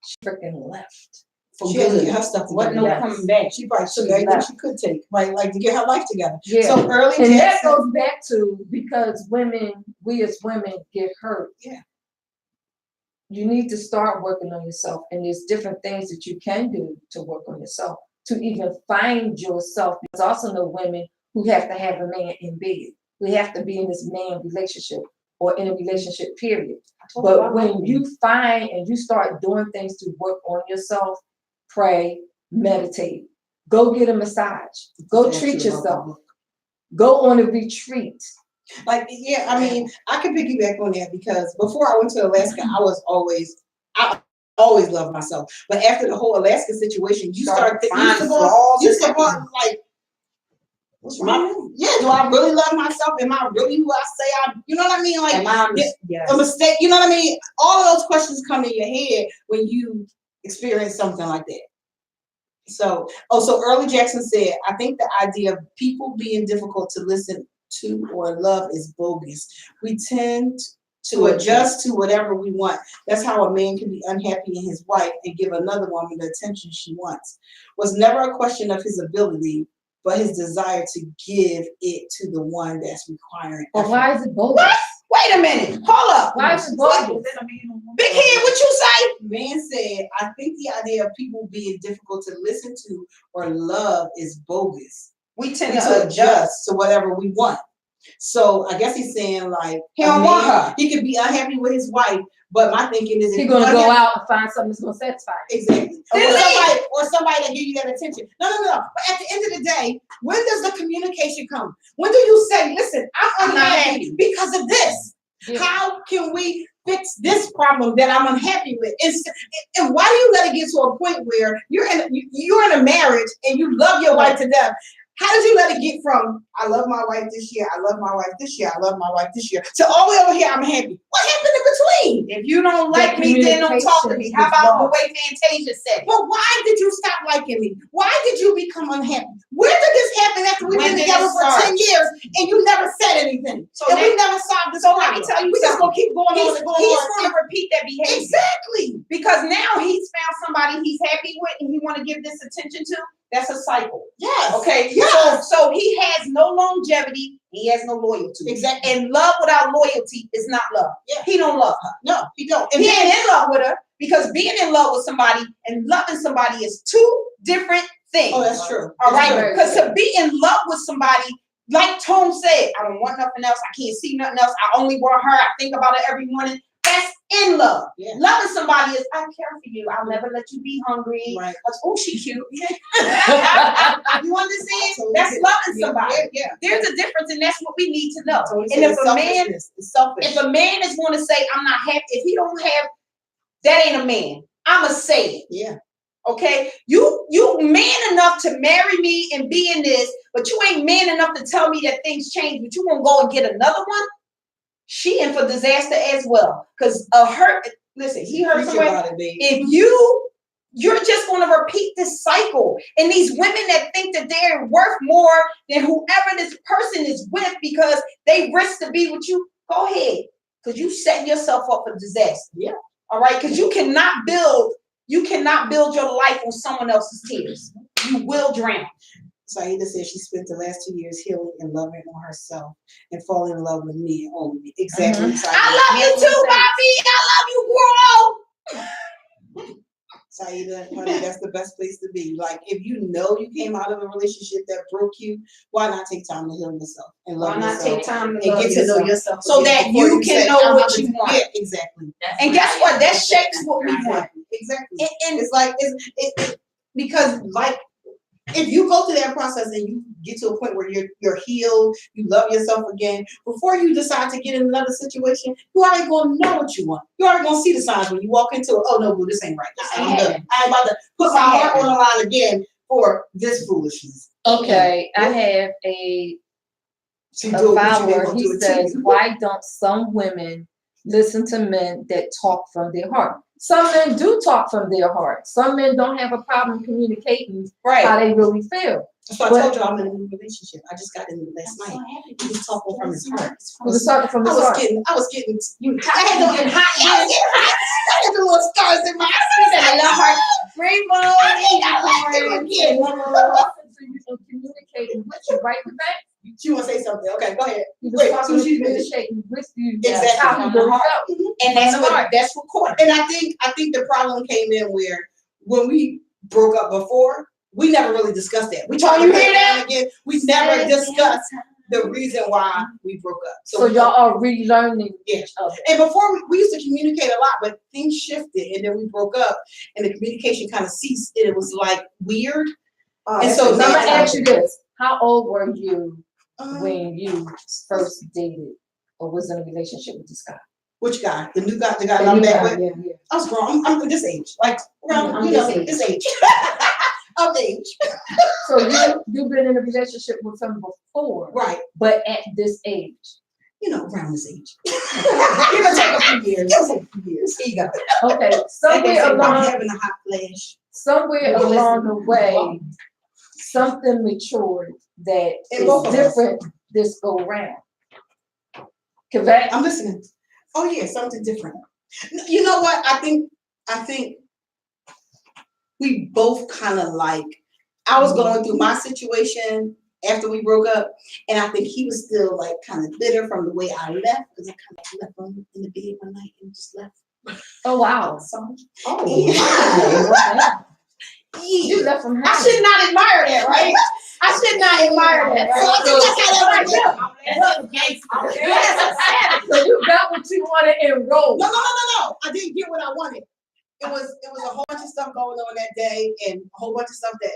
she freaking left. For She had to good. get her stuff Wasn't together. no Yes. coming back. She probably took She everything left. she could take, like to get her life together. Yeah. So early And that Jackson, goes back to because we as women get hurt. Yeah. You need to start working on yourself. And there's different things that you can do to work on yourself, to even find yourself. There's also no women who have to have a man in bed. We have to be in this man relationship or in a relationship, period. But when you find and you start doing things to work on yourself, pray, meditate, go get a massage, go treat yourself, go on a retreat. like, yeah, I mean, I can piggyback on that because before I went to Alaska, I always loved myself. But after the whole Alaska situation, you start thinking, you support like, What's wrong? yeah, do I really love myself? Am I really who I say I? You know what I mean? Like, Am I a mistake. You know what I mean? All of those questions come in your head when you experience something like that. So, so Early Jackson said, I think the idea of people being difficult to listen to or love is bogus. We tend to adjust to whatever we want. That's how a man can be unhappy in his wife and give another woman the attention she wants. Was never a question of his ability, but his desire to give it to the one that's requiring. But why is it bogus? Wait a minute. Hold up. Why is it bogus? Big Head, what you say? Man said, I think the idea of people being difficult to listen to or love is bogus. We tend And to to adjust. adjust to whatever we want. So I guess he's saying like He a don't want man, her. he could be unhappy with his wife, but my thinking is if He's gonna you're go unhappy- out and find something that's gonna satisfy him. Exactly. Or somebody that give you that attention. No. But at the end of the day, when does the communication come? When do you say, listen, I'm I'm not unhappy happy. because of this? Yeah. How can we fix this problem that I'm unhappy with? And why do you let it get to a point where you're in a marriage and you love your wife to death? How did you let it get from I love my wife this year, I love my wife this year, I love my wife this year, to all the way over here I'm happy? What happened in between? If you don't like me, then don't talk to me. How about the way Fantasia said it? But why did you stop liking me? Why did you become unhappy? Where did this happen after we've When been did together it for start? 10 years and you never said anything? So And then- we never solved this so problem. let me tell you We just gonna keep going on He's and going going on. to repeat that behavior. Exactly. Because now he's found somebody he's happy with and he want to give this attention to. That's a cycle. Yes. Okay. Yes. So he has no longevity. He has no loyalty. Exactly. And love without loyalty is not love. Yeah. He don't love her. No, he don't. He ain't in love with her because being in love with somebody and loving somebody is two different things. Oh, that's true. All That's right. true. Because to be in love with somebody, like Tone said, I don't want nothing else. I can't see nothing else. I only want her. I think about her every morning. That's in love. Yeah. Loving somebody is I care for you. I'll never let you be hungry. Right. Oh, she cute. You understand? So That's it's- loving yeah, somebody. Yeah. There's a difference, and that's what we need to know. So he And said if it's a man, selfishness. It's selfish. if a man is going to say, I'm not happy, if he don't have, that ain't a man. I'ma say it. Yeah. Okay, you man enough to marry me and be in this, but you ain't man enough to tell me that things change. But you won't go and get another one. She in for disaster as well. Cause listen, he hurt Preach somewhere. about it, baby. If you're just going to repeat this cycle, and these women that think that they're worth more than whoever this person is with because they risk to be with you, go ahead, because you setting yourself up for disaster. Yeah. All right, because you cannot build your life on someone else's tears. You will drown. Saida said she spent the last 2 years healing and loving on herself and falling in love with me and only me. Exactly. Saida. I love you too, Bobby. I love you, girl. Saida, honey, that's the best place to be. Like, if you know you came out of a relationship that broke you, why not take time to heal yourself and love Why not yourself take time to and love get to know yourself? yourself So again that before you can say, know I'm what not you gonna- want. Yeah, exactly. And guess what? That shapes what we want. Exactly. And It's like because like if you go through that process and you get to a point where you're healed, you love yourself again, before you decide to get in another situation, you already gonna know what you want. You already gonna see the signs when you walk into it. Oh no, boo, this ain't right. This I'm ain't done. happening. I ain't about to put my heart on the line again for this foolishness. Okay, I have a She do it, but you follower. ain't gonna He do it to says, you. why don't some women listen to men that talk from their heart? Some men do talk from their heart. Some men don't have a problem communicating how Right. they really feel. So I But- told you I'm in a new relationship. I just got in it last night. He was talking from his heart. He was talking from I his was heart. getting, I was getting, You I had hot, to getting hot, I was getting hot. I had the little stars in my eyes. a little heart. Rainbow. I got to again. So you can communicate with you, right? With that, She want to say something. Okay, go ahead. he was Wait, talking so and she finished. communicating with you. Exactly. How he From the really heart. felt. And that's recorded. And I think the problem came in where when we broke up before, we never really discussed that. We tried to you put hear it that? down again. We never discussed the reason why we broke up. So y'all are relearning Yeah. each other. And before we used to communicate a lot, but things shifted and then we broke up and the communication kind of ceased and it was like weird. And so So I'm gonna now- ask you this: how old were you Um, when you first dated or was in a relationship with this guy? which guy? The new guy, the guy The I'm new back guy, with? yeah. I was grown. I'm this age. Like around, I'm you know, this this age. Of age. So you've been in a relationship with him before, Right. but at this age. You know, around this age. Give or take a few years. Give or take a few years. Here you go. Okay, Like they somewhere say, I'm along having a hot flash. the way, something matured that In both is of us. different this go round. Correct? I'm listening. Oh yeah, something different. You know what? I think we both kind of like. I was going through my situation after we broke up, and I think he was still like kind of bitter from the way I left because I kind of left him in the bed one night and just left. Oh wow. So Oh, you left from I should not admire that, right? I should not admire that. So I think that's how that worked out. So you got what you wanted and rolled. No. I didn't get what I wanted. It was a whole bunch of stuff going on that day and a whole bunch of stuff that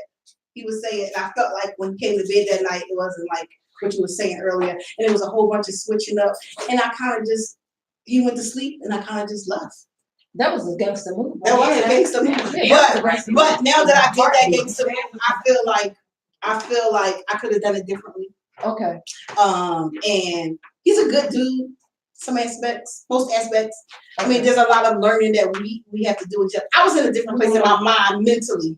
he was saying. And I felt like when he came to bed that night, it wasn't like what you were saying earlier. And it was a whole bunch of switching up. And I kind of just, he went to sleep and I kind of just left. That was a gangster move. That was a gangster move. But now that I did that gangster move, I feel like I could have done it differently. Okay. And he's a good dude. Some aspects, most aspects. I mean, there's a lot of learning that we have to do with each other. I was in a different place in my mind mentally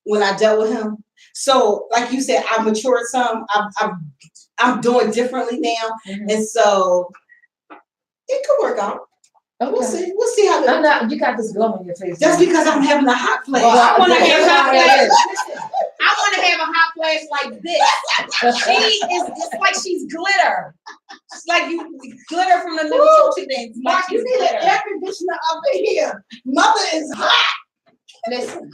when I dealt with him. So, like you said, I matured some. I'm doing differently now, and so it could work out. Okay. We'll see. We'll see how. I'm not, you got this glow on your face. Just because I'm having a hot flash. Well, I want to have a hot yeah. flash. I want to have a hot flash like this. She is, it's like she's glitter. It's like you glitter from the little torture things. Like You need an air conditioner up in here. Mother is hot. Listen,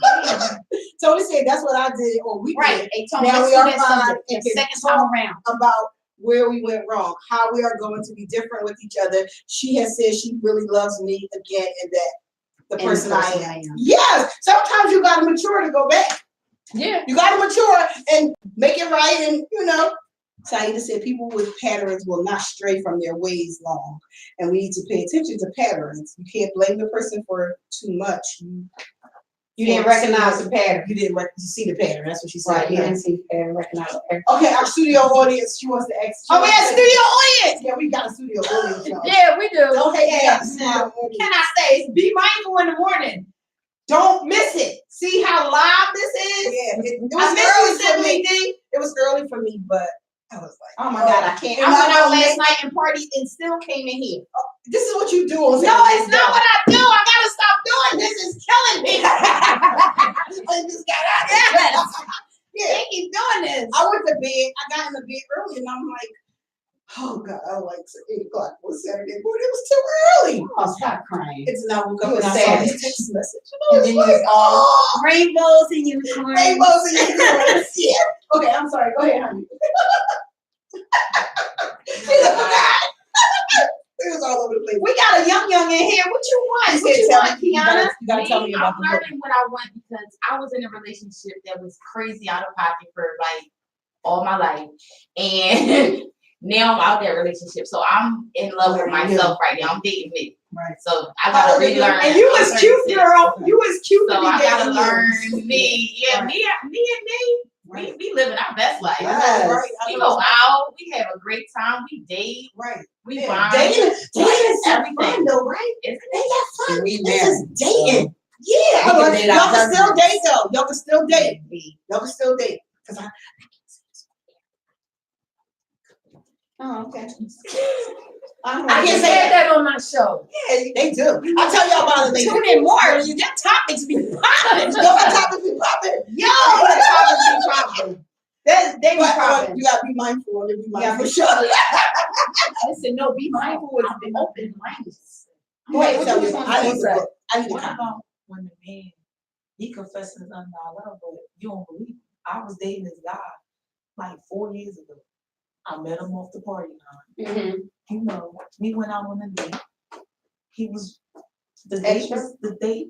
So we said that's what I did, or we right? did They told me Now let's we do are that fine subject the and can second time talk around. about where we went wrong, how we are going to be different with each other. She has said she really loves me again, and that the And person the I person am. I am. Yes, sometimes you gotta mature to go back. Yeah. You gotta mature and make it right, and Saida said people with patterns will not stray from their ways long, and we need to pay attention to patterns. You can't blame the person for too much. You didn't recognize the pattern. You didn't see the pattern. That's what she said. Right, you didn't see the pattern, recognize the pattern. Okay, our studio audience. She wants to ask. Oh, we have studio audience. Yeah, we got a studio audience. Y'all. Yeah, we do. Don't hate Yeah. us. Now, Can I say, be mindful in the morning. Don't miss it. See how live this is? Yeah, it I was miss early you, for Simply me. D. It was early for me, but I was like, Oh my God, I can't. I And went I out know last night and partied and still came in here. this is what you do on No, it's not what I do. I gotta stop doing this. It's killing me. I just got out. Yes. Yeah, They keep doing this. I went to bed. I got in the bed early, and I'm like, oh God, I like 8 o'clock on Saturday morning. It was too early. Oh, stop crying. It's not woke You up a and I saw savage. this text message. And And then I you was was like, all oh, rainbows and unicorns. rainbows and unicorns. Yeah. Okay, I'm sorry. Go ahead, honey. She's like, God. It was all over the place. We got a young in here. What you want? What you Tell want, me- you Kiana? gotta tell me about I'm the book. learning what I want because I was in a relationship that was crazy out of pocket for like all my life, and now I'm out that relationship. So I'm in love with myself right now. I'm dating me, Right. so I gotta relearn. And you was I'm cute, 36. girl. You was cute So to be I gotta dating learn you. me. Yeah, Right. me and me. we living our best life. Yes. Right. We go out, we have a great time, we date, Right. we Yeah, bond. dating is so everything. fun though, right? It's- They got fun. We This is married, dating. Yeah, we I'm can like, date y'all our can still husbands. date though. Y'all can still date. Y'all can still date. Cause Oh, okay. I can't just say had that on my show. yeah, they do. I'll tell y'all about it later. Tune in more. You got topics be popping. Y'all got topics be popping. Yo, the topics be popping. They be But popping. you gotta be mindful. You be Yeah, mindful. for sure. I said, no, be mindful with the open minded. Go ahead, What tell you me. was I gonna need say? to. I need to What comment. about when the man, he confessing his undone love, but you don't believe it? I was dating this guy like 4 years ago. I met him off the party line. Mm-hmm. You know, we went out on a date. He was, Extra? the date.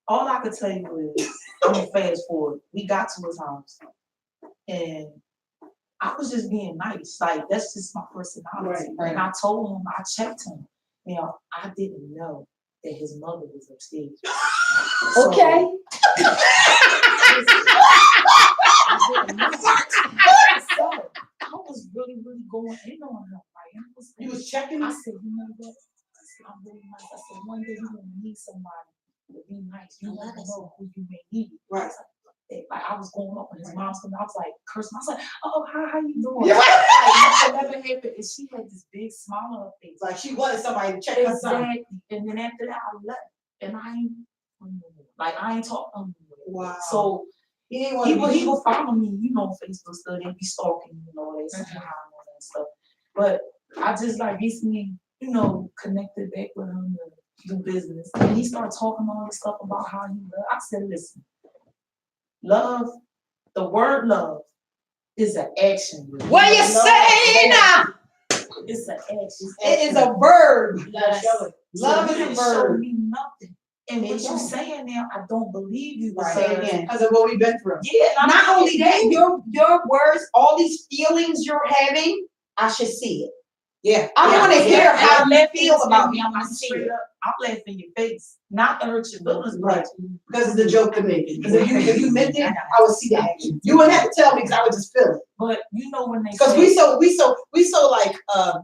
All I could tell you is, I'm gonna fast forward. We got to his house and I was just being nice. Like, that's just my personality. Right. And I told him, I checked him. Now, I didn't know that his mother was upstairs. So, Okay. so, I was really, really going in on him. Like, I was, You was checking I us. said, you know what? I'm really nice. I said, one day you're gonna need somebody to be nice. You never know who you may need. Right. Like, I was going up when his mom's coming. I was like cursing. I was like, oh, how you doing? Yeah. Like, nothing ever happened. And she had this big smile on her face. Like she wanted somebody to check her son. Exactly. And then after that, I left. And I ain't like I ain't talking no more. Wow. So He didn't want he will follow me, you know, on Facebook stuff. They be stalking, you know, they say hi and all that stuff. But I just like recently, you know, connected back with him to do business. And he started talking all this stuff about how he love. I said, listen, love, the word love is an action. word. What you say now? It's an action. It is a verb. Yes. Love So is you a didn't show verb. me nothing. And It what you don't. saying now, I don't believe you. Right. Because, Because of what we've been through. yeah, and I'm Not only that, your words, all these feelings you're having, I should see it. Yeah. I yeah, want to yeah. hear how I'm you laughing feel about me. me. I I'm want to see straight it. up. I'm laughing in your face, not to hurt your feelings, Right. but Because it's a joke to me. Because if you meant it, I would see the action. You wouldn't have to tell me because I would just feel it. but you know when they Because say, we so like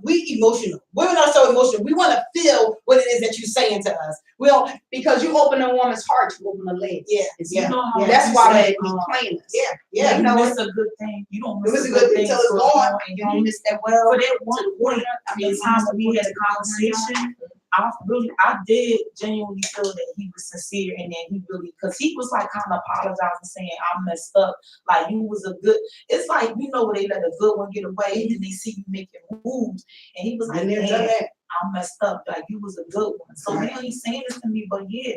we emotional. Women are so emotional. We want to feel what it is that you're saying to us. We don't. Because you open a woman's heart, you open a leg. Yeah. you Yeah. know how yeah. That's you why say, they be playing us. Yeah. yeah, Yeah. you know miss a good thing. You don't miss It was a good thing till it's so gone. and You don't miss that well. for that one point in time when we had a conversation, I did genuinely feel that he was sincere and that he really, because he was like kind of apologizing, saying I messed up. Like you was a good. It's like you know where they let a good one get away and then they see you making moves, and he was like, Been there, done "Man, that. I messed up. Like you was a good one." So Right. now he's saying this to me, but yeah,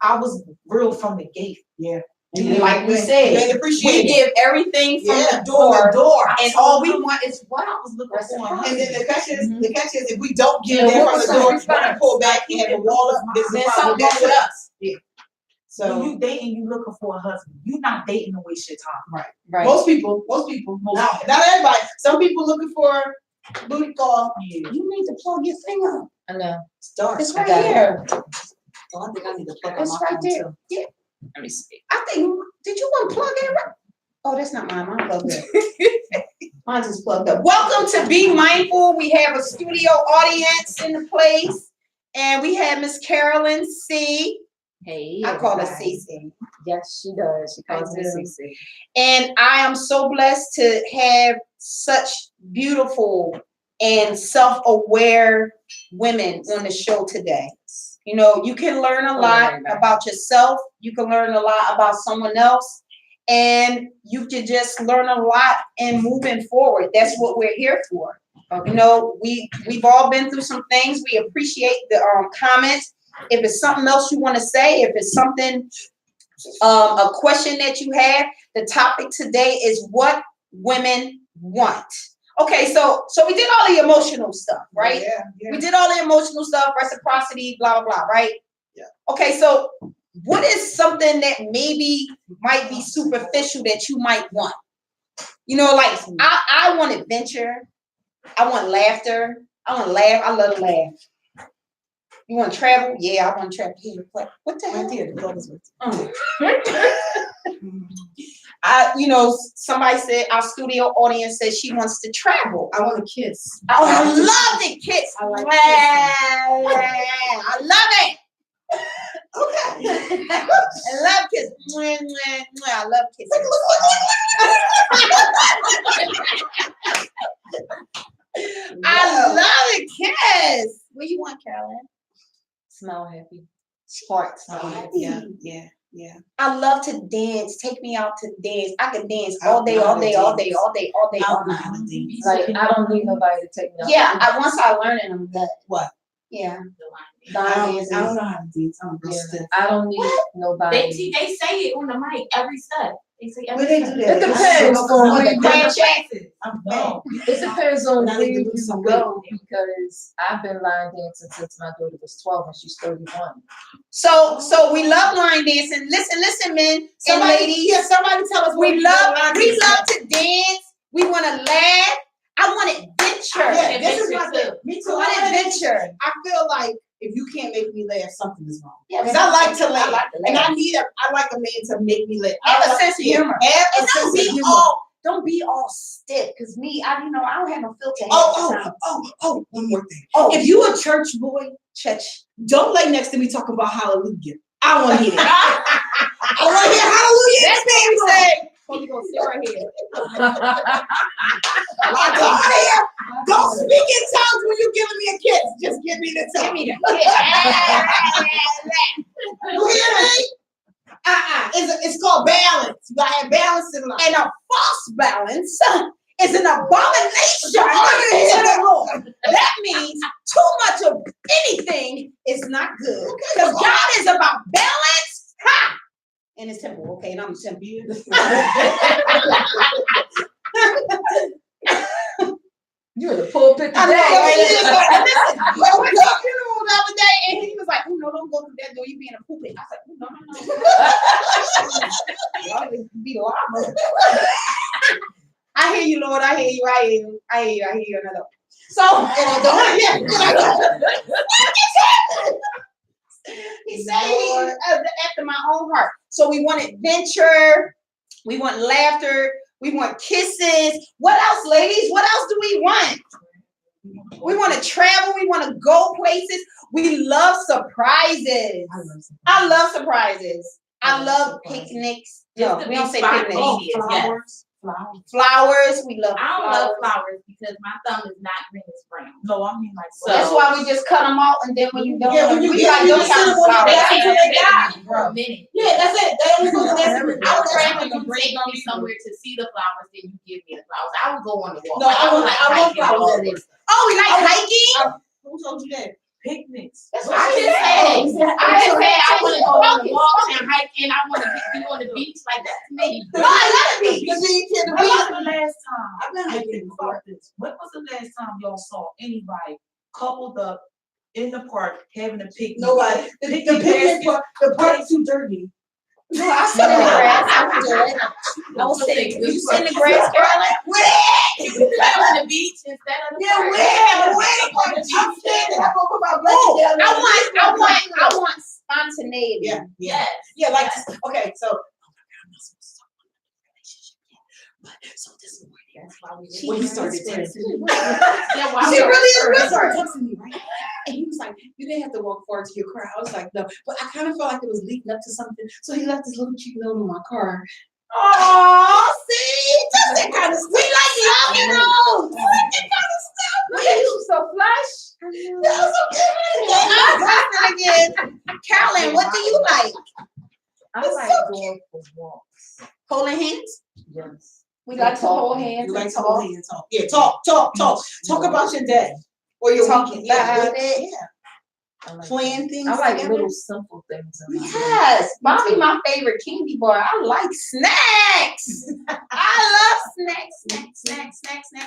I was real from the gate. Yeah. And like we You said, ain't we appreciate it. give everything from Yeah, the door, door. and all we want is what? I was looking for. a And then husband. the catch is if we don't give And that what from was the the door, we're response? gonna pull back and have a wall up. This Then is probably something that's with us. Yeah. When So you dating, you looking for a husband. You not dating to waste your time. Right. most people, not everybody. Some people looking for booty call. Yeah. You need to plug your thing up. I know. It's dark. It's I right got it. here. Oh, I think I need to plug It's my right phone there. too. Yeah. Let me see. I think. Did you want to plug in? Oh, that's not mine. Mine plugged in. Mine's just plugged up. Welcome to Be Mindful. We have a studio audience in the place, and we have Miss Carolyn C. Hey. I call her everybody. CC. Yes, she does. She calls me do. Cece. And I am so blessed to have such beautiful and self-aware women on the show today. You know, you can learn a lot about yourself. You can learn a lot about someone else. And you can just learn a lot in moving forward. That's what we're here for. You know, we've all been through some things. We appreciate the comments. If it's something else you want to say, if it's something, a question that you have, the topic today is what women want. Okay, so we did all the emotional stuff, right? Yeah. We did all the emotional stuff, reciprocity, blah, blah, blah, right? Yeah. Okay, so what is something that maybe might be superficial that you might want? You know, like I want adventure. I want laughter. I want to laugh. I love to laugh. You want to travel? Yeah, I want to travel. Here, what the hell? Right there, the clothes. Mm. Somebody said our studio audience says she wants to travel. I want to kiss. Oh, I love the kiss. I like I love it. Okay. I love kiss. Mwah, mwah, mwah. I love kisses. I love a kiss. What you want, Carolyn? Smile happy. Heart smile happy. Yeah. I love to dance. Take me out to dance. I can dance all day, all day, all day, all day, all day, all night. Like I don't need nobody to take me out. Yeah, once I learn it, I'm good. What? Yeah. I don't know how to dance. I'm real stiff. I don't need nobody. They say it on the mic every step. They say every Where they step. do that? It depends on Are you playing chess? I'm bad. It depends on Now where they can you do some go because I've been line dancing since my daughter was 12 and she's 31. So we love line dancing. Listen, men and ladies. Somebody tell us. We love to dance. We want to laugh. I want adventure. Yeah, this is my Adventure thing. Me I too. want adventure. I feel like if you can't make me laugh, something is wrong. Yeah, Because I like to laugh. I like to And laugh. I like a man to make me laugh. Have I a like- sense of humor. Have a And sense of humor. don't be all stiff. Cause me, I don't have a filter. Oh, one more thing. Oh. If you a church boy, don't lay next to me talking about hallelujah. I want to hear that. I want to hear hallelujah. That's what we say. Oh, you gonna sit right here. I want to hear. Don't speak in tongues when you're giving me a kiss. Just give me the tongue. Give me the You hear me? It's called balance. You gotta have balance in life. And a false balance is an abomination to the Lord. That means too much of anything is not good. Because God is about balance. Ha! In his temple. Okay, and I'm the temple. You're in the pulpit I know, today. right? Listen, well, we went to a funeral the other day, and he was like, "Oh no, don't go through that door. You be in a pulpit." I said, "Oh, no. Y'all be lava." I hear you, Lord. I hear you. Another. So, he said, after my own heart. So we want adventure. We want laughter. We want kisses. What else, ladies? What else do we want? We want to travel. We want to go places. We love surprises. I love surprises. I love picnics. No, we don't say picnics. Flowers. Flowers. We love I don't flowers. love flowers because my thumb is not green, it's brown. No, I mean like. So- That's why we just cut them out, and then when you don't, Yeah, when you we get like them, those you kind of sit them on flowers. your back They until can't they die. take me for a minute. Yeah, that's it. They only go to I would rather the you take me somewhere to see the flowers than you give me the flowers. I would go on the walk. No, I want hiking flowers. all day. Oh, we like hiking. Who told you that? Picnics. That's I just said I want to go on the walk and hiking. I want to be on the beach. Like that's me. No, I love the beach. The beach and the When was beach. the last time? I've been I hiking think about this. When was the last time y'all saw anybody coupled up in the park having a picnic? Nobody. The Picnic picnic basket. the park's too dirty. No, I sit in the grass. I would do it. I will sit. You sit in the grass, Carolyn? You can stay on the beach instead of the park. I'm standing. I'm gonna put my blanket down. I want spontaneity. Yeah, Yes. yeah. Like okay, so. So this morning, That's why we when he started texting me, Yeah, why she we- really is started texting me, right? And he was like, "You didn't have to walk far to your car." I was like, "No," but I kind of felt like it was leading up to something. So he left this little cute note in my car. Oh, see, just that kind of stuff. We like loving those. We like that kind of stuff. You so flush. That was so good. Again. Carolyn, what do you like? I It's like so going for walks. Holding hands? Yes. We like to hold hands You and like to talk. hold hands, talk. Yeah, talk. Talk about your day or your Talk weekend. about it. Yeah. I like Plan things. I like together. little simple things in life. Yes, Bobby, my favorite candy bar. I like snacks. I love snacks.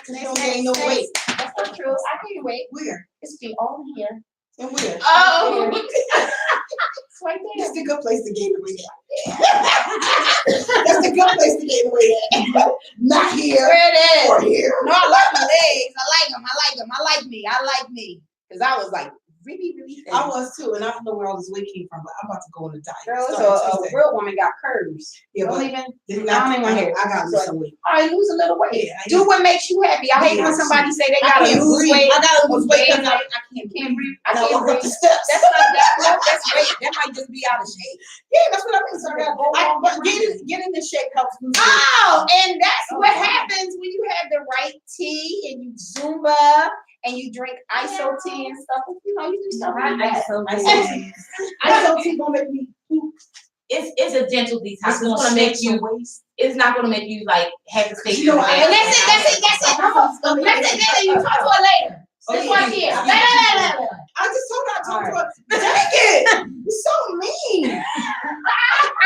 You don't gain no weight. That's not true. I gain weight. Where? It's be all here. And where? Oh. It's right there. That's the good place to gain the weight at. That's the good place to gain the weight at. Not here Where it or is. here. No, I like my legs. I like them. I like me. Because I was like really, really thin. I was too, and I don't know where all this weight came from, but I'm about to go on a diet. Girl, Starting so a Tuesday. real woman got curves. Yeah, Don't but even. did I not- don't even hear. I gotta lose some weight. All right, lose a little weight. Yeah, I Do what makes you happy. I hate when somebody say they I gotta can't lose breathe. weight. I gotta lose weight because gain I weight. can't breathe. I And I can't walk up breathe. the steps. That's that's weight. That might just be out of shape. Yeah, that's what I mean. So but getting in shape helps lose weight. Oh, and that's what happens when you have the right tea and you Zumba and you drink ISO tea and stuff. You know, you do stuff like that. ISO tea gonna make me poop. It's a gentle detox. It's It's gonna gonna make stretch your you. waist. It's not gonna make you like have to stay. You know, And that's it. Come on. That's it. You talk to her later. This one here. I just told her I talked to her. Dang it! You're so mean.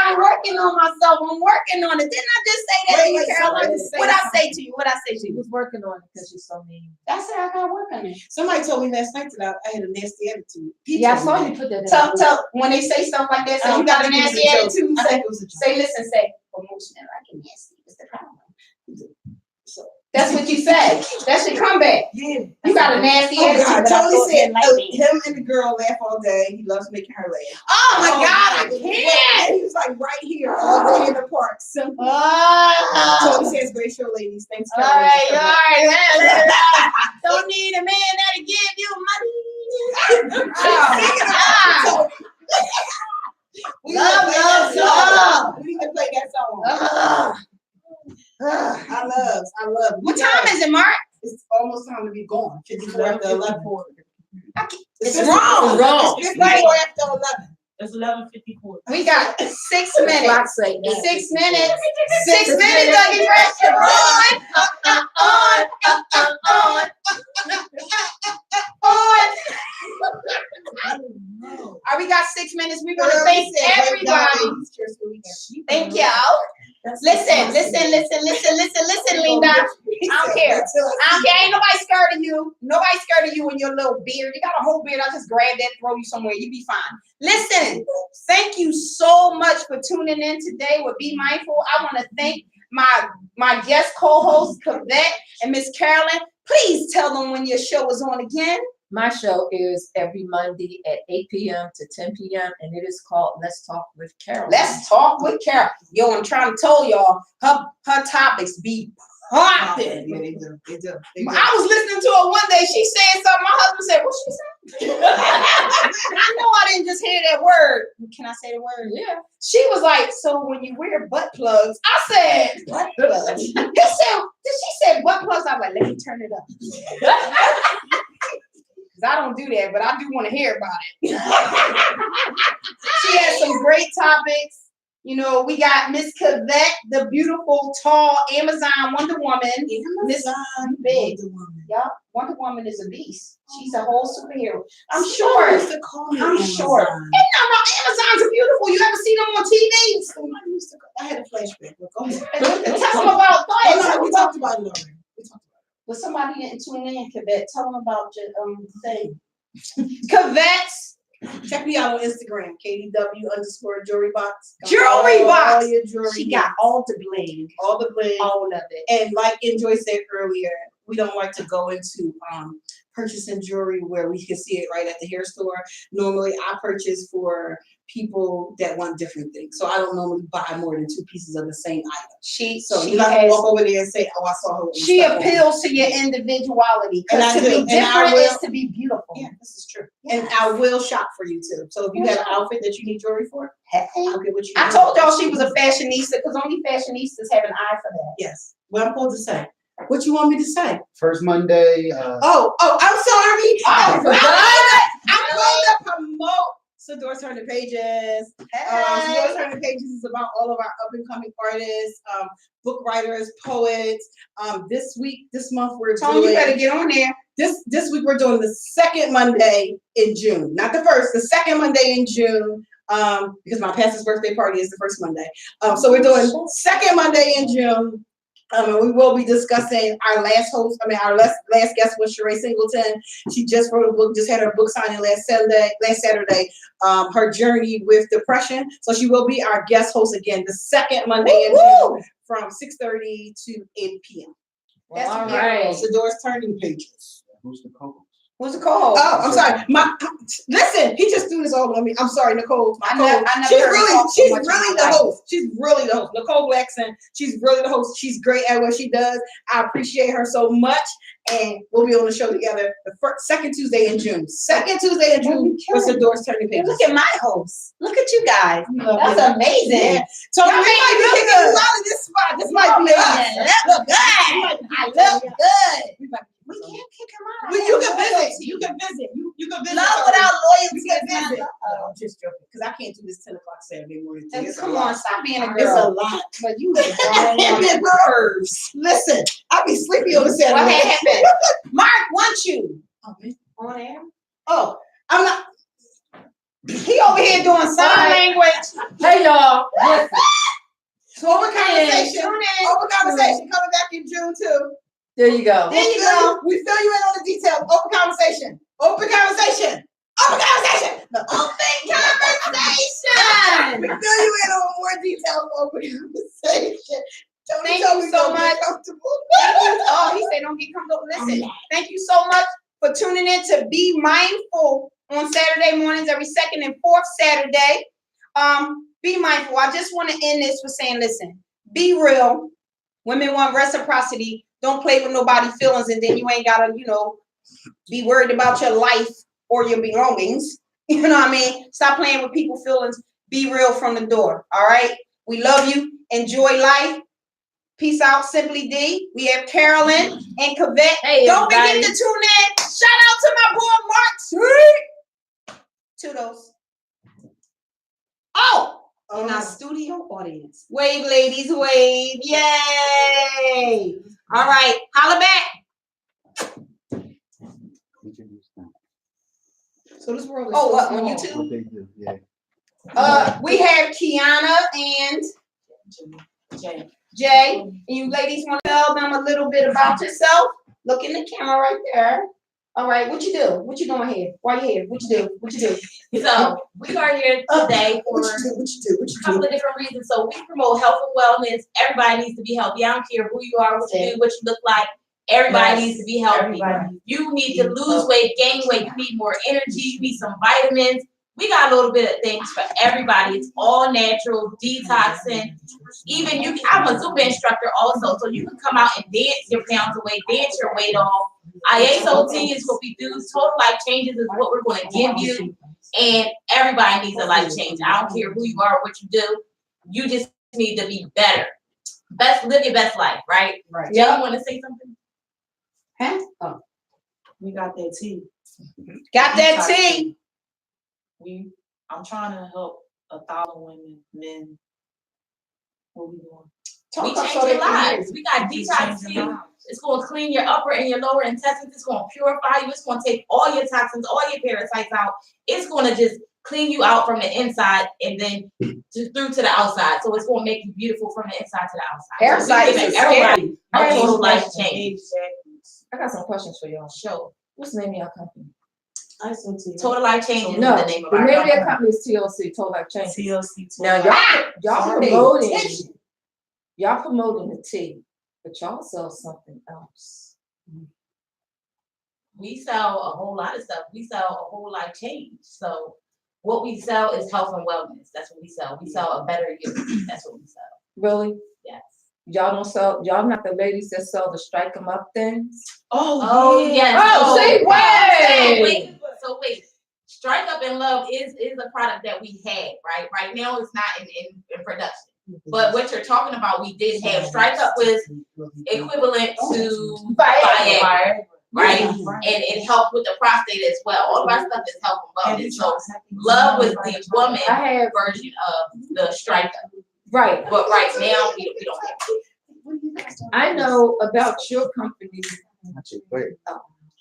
I'm working on myself. I'm working on it. Didn't I just say that to you, Wait, Caroline? somebody say What I something. say to you? What I say to She you? was working on it because she's so mean. I said I gotta work on it. Somebody told me last night that I had a nasty attitude. Yeah, I saw you put that in. Tell when they say stuff like that, say you got a nasty attitude. I Say, think it was a joke. say, listen, say, emotional, I get nasty. What's the problem? So, That's what you said. That should come back. yeah. You got a nasty Oh attitude. God, but I Tony thought said you like me. him and the girl laugh all day. He loves making her laugh. Oh my God, I can't. And he was like right here all day in the park. Simple. Oh. Tony says, "Great show, ladies. Thanks, All Caroline." right. Don't need a man that'll give you money. Oh, love. We need to play that song. Ah. I love. What time is it, Mark? It's almost time to be gone. 54 after 11. It's wrong. It's 54 after 11. It's 11:54. We got 6 Clock minutes. say that. 6 minutes. 6 minutes. Dougie Fresh. You're on. All right, we got 6 minutes. We want to thank everybody. Thank y'all. Listen, Linda. I don't care. Ain't nobody scared of you. Nobody's scared of you and your little beard. You got a whole beard. I'll just grab that, throw you somewhere. You be fine. Listen, thank you so much for tuning in today with Be Mindful. I want to thank my guest co-host, Cavette, and Miss Carolyn. Please tell them when your show is on again. My show is every Monday at 8 p.m. to 10 p.m. and it is called Let's Talk with Carol. Let's talk with Carol. Yo, I'm trying to tell y'all, her topics be popping. Yeah, they do. I was listening to her one day. She said something. My husband said, "What she said?" I know I didn't just hear that word. Can I say the word? Yeah. She was like, "So when you wear butt plugs," I said, "Butt plugs." He said, "She said butt plugs." I was like, "Let me turn it up." I don't do that, but I do want to hear about it. She had some great topics. You know, we got Miss Cavette, the beautiful, tall Amazon Wonder Woman. Miss Big. Yeah, Wonder Woman is a beast. She's a whole superhero. I'm sure. I'm sure. And no, Amazons are beautiful. You ever seen them on TV? I had a flashback. But go ahead. Tell them about. We talked about it already. But somebody didn't tune in, Cavette. Tell them about your thing. Cavette's Check me out on Instagram, KDW_jewelry box. Got Jewelry all box. your jewelry. She got all the bling. all the bling. All of it. And like Enjoy said earlier, we don't like to go into purchasing jewelry where we can see it right at the hair store. Normally, I purchase for people that want different things. So I don't normally buy more than 2 pieces of the same item. So you're not gonna walk over there and say, "Oh, I saw her." with She stuff on." appeals to your individuality. And I Because to do. be And I different will. is to be beautiful. Yeah, this is true. And I will shop for you too. So if you have an outfit that you need jewelry for, Hey. I'll get what you I need. told y'all she was a fashionista because only fashionistas have an eye for that. Yes. What I'm supposed to say? What you want me to say? First Monday. Oh, I'm sorry. I forgot. I'm going to promote Sador's Turning Pages. Sador's Turning Pages is about all of our up and coming artists, book writers, poets. This month we're Tony, doing. you better get on there. This week we're doing the second Monday in June, not the first. The second Monday in June. Because my pastor's birthday party is the first Monday. So we're doing second Monday in June. And we will be discussing our last guest was Sheree Singleton. She just wrote a book, just had her book signing last Saturday, her journey with depression. So she will be our guest host again the second Monday in June from 6:30 to 8 p.m. That's All beautiful. right. Sador's Turning Pages. Who's the co-host? Who's the co-host? Oh, I'm sorry. Listen, he just threw this all on me. I'm sorry, Nicole. I never She's heard her talk so she's much in really my the life. host. She's really the host. Nicole Blackson. She's really the host. She's great at what she does. I appreciate her so much. And we'll be on the show together the second Tuesday in June. Second Tuesday in June. What's the doors turning pages? Look at my host. Look at you guys. That's Yeah. amazing. So we Y'all make might me be look kicking good. you out of this spot. This might be us. Look good. I look good. We can't kick him out. Well, you can visit. You can visit. You can visit. Love without loyalty You can is not visit. love. Oh, I'm just joking because I can't do this 10 o'clock Saturday morning thing. It's a Come lot. on, stop being a It's a girl. lot. But you It nerves. Listen, I be sleepy on the What Saturday. happened? Mark wants you. Oh, man. On air? Oh, I'm not. He over here doing sign language. Hey, y'all. Listen. Open conversation. Tune in. Open conversation coming back in June too. There you go. There you go. We fill you in on the details. Open conversation. Open conversation. Open conversation. No. Open conversation. We fill you in on more details. Open conversation. Tony Thank told you me so don't get much. comfortable. Oh, he said don't get comfortable. Listen, thank you so much for tuning in to Be Mindful on Saturday mornings, every second and fourth Saturday. Be mindful. I just want to end this with saying, listen, be real. Women want reciprocity. Don't play with nobody's feelings, and then you ain't gotta, be worried about your life or your belongings. You know what I mean? Stop playing with people's feelings. Be real from the door. All right. We love you. Enjoy life. Peace out, Simply D. We have Carolyn and Cavette. Hey, Don't forget everybody. to tune in. Shout out to my boy Mark Sweet. Toodles. Oh, in our studio audience. Wave, ladies, wave. Yay. All right. Holla back. So this world is Oh, so what, small. on YouTube? What they do, yeah. We have Kiana and Jay. Jay. And you ladies want to tell them a little bit about yourself? Look in the camera right there. All right, what you do? What you doing here? Why you here? What you do? What you do? So we are here today for What you do? What you do? What a you couple do? of different reasons. So we promote health and wellness. Everybody needs to be healthy. I don't care who you are, what you do, what you look like. Everybody needs to be healthy. Everybody. You need to lose weight, gain weight. You need more energy. You need some vitamins. We got a little bit of things for everybody. It's all natural, detoxing. Even you, I'm a Zumba instructor also, so you can come out and dance your pounds away, dance your weight off. ISOT is what we do. Total life changes is what we're going to give you. And everybody needs a life change. I don't care who you are, what you do. You just need to be better. Live your best life, right? Right. Jay, you want to say something? Huh? Oh. We got that tea. Got that tea. I'm trying to help 1,000 women, men. What we doing? We Talk changing lives. We got detox tea. It's going to clean your upper and your lower intestines. It's going to purify you. It's going to take all your toxins, all your parasites out. It's going to just clean you out from the inside and then through to the outside. So it's going to make you beautiful from the inside to the outside. Parasites So is we giving everybody scary. a total life change. I got some questions for y'all. Show. What's the name of your company? ISOT. Total life change is No, the name of the our name of your company. company is TLC, Total Life Change. TLC. Now y'all Sorry. promoting, the tea, but y'all sell something else. We sell a whole lot of stuff. We sell a whole life change. So what we sell is health and wellness. That's what we sell. We sell a better you. That's what we sell. Really? Yes. Y'all don't sell, y'all not the ladies that sell the strike 'em up things? Oh yes. Oh, see, wait. So wait. Strike Up in Love is a product that we had, right? Right now it's not in production. But what you're talking about, we did have. Strike Up was equivalent to Viagra, right? And it helped with the prostate as well. All of our stuff is health and wellness. So Love was the woman I have, version of the Strike Up. right, But right now we don't have it. I know about your company.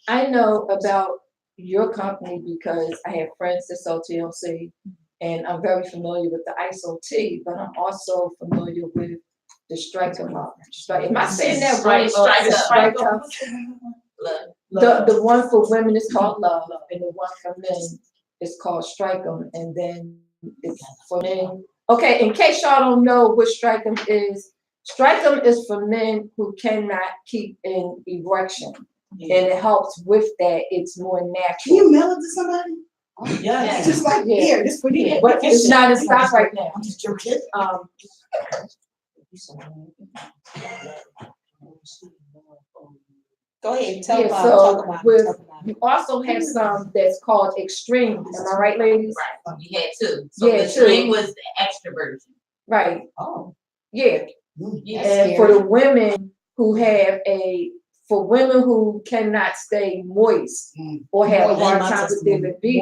I know about your company because I have friends that sell TLC, and I'm very familiar with the ISOT, but I'm also familiar with the Strike 'em up. Am I saying that right? Strike Up. Strike Up. Look, The one for women is called Love, and the one for men is called Strike 'em, and then it's for men. Okay, in case y'all don't know what Strike 'em is for men who cannot keep an erection. Yeah. and it helps with that. It's more Can natural. you mail it to somebody? Yes. Just like, Yeah. here, just put it. But it's not in stock right now. I'm just joking. Go ahead, Yeah, talk so about with, it, talk about it. you also have some that's called extreme. Am I right, ladies? Right, you had two. So Yeah, the two. string was the extra version. Right, Oh. yeah. Yeah. And for the women who have for women who cannot stay moist Mm. or have a More than hard my time with testimony. their libido,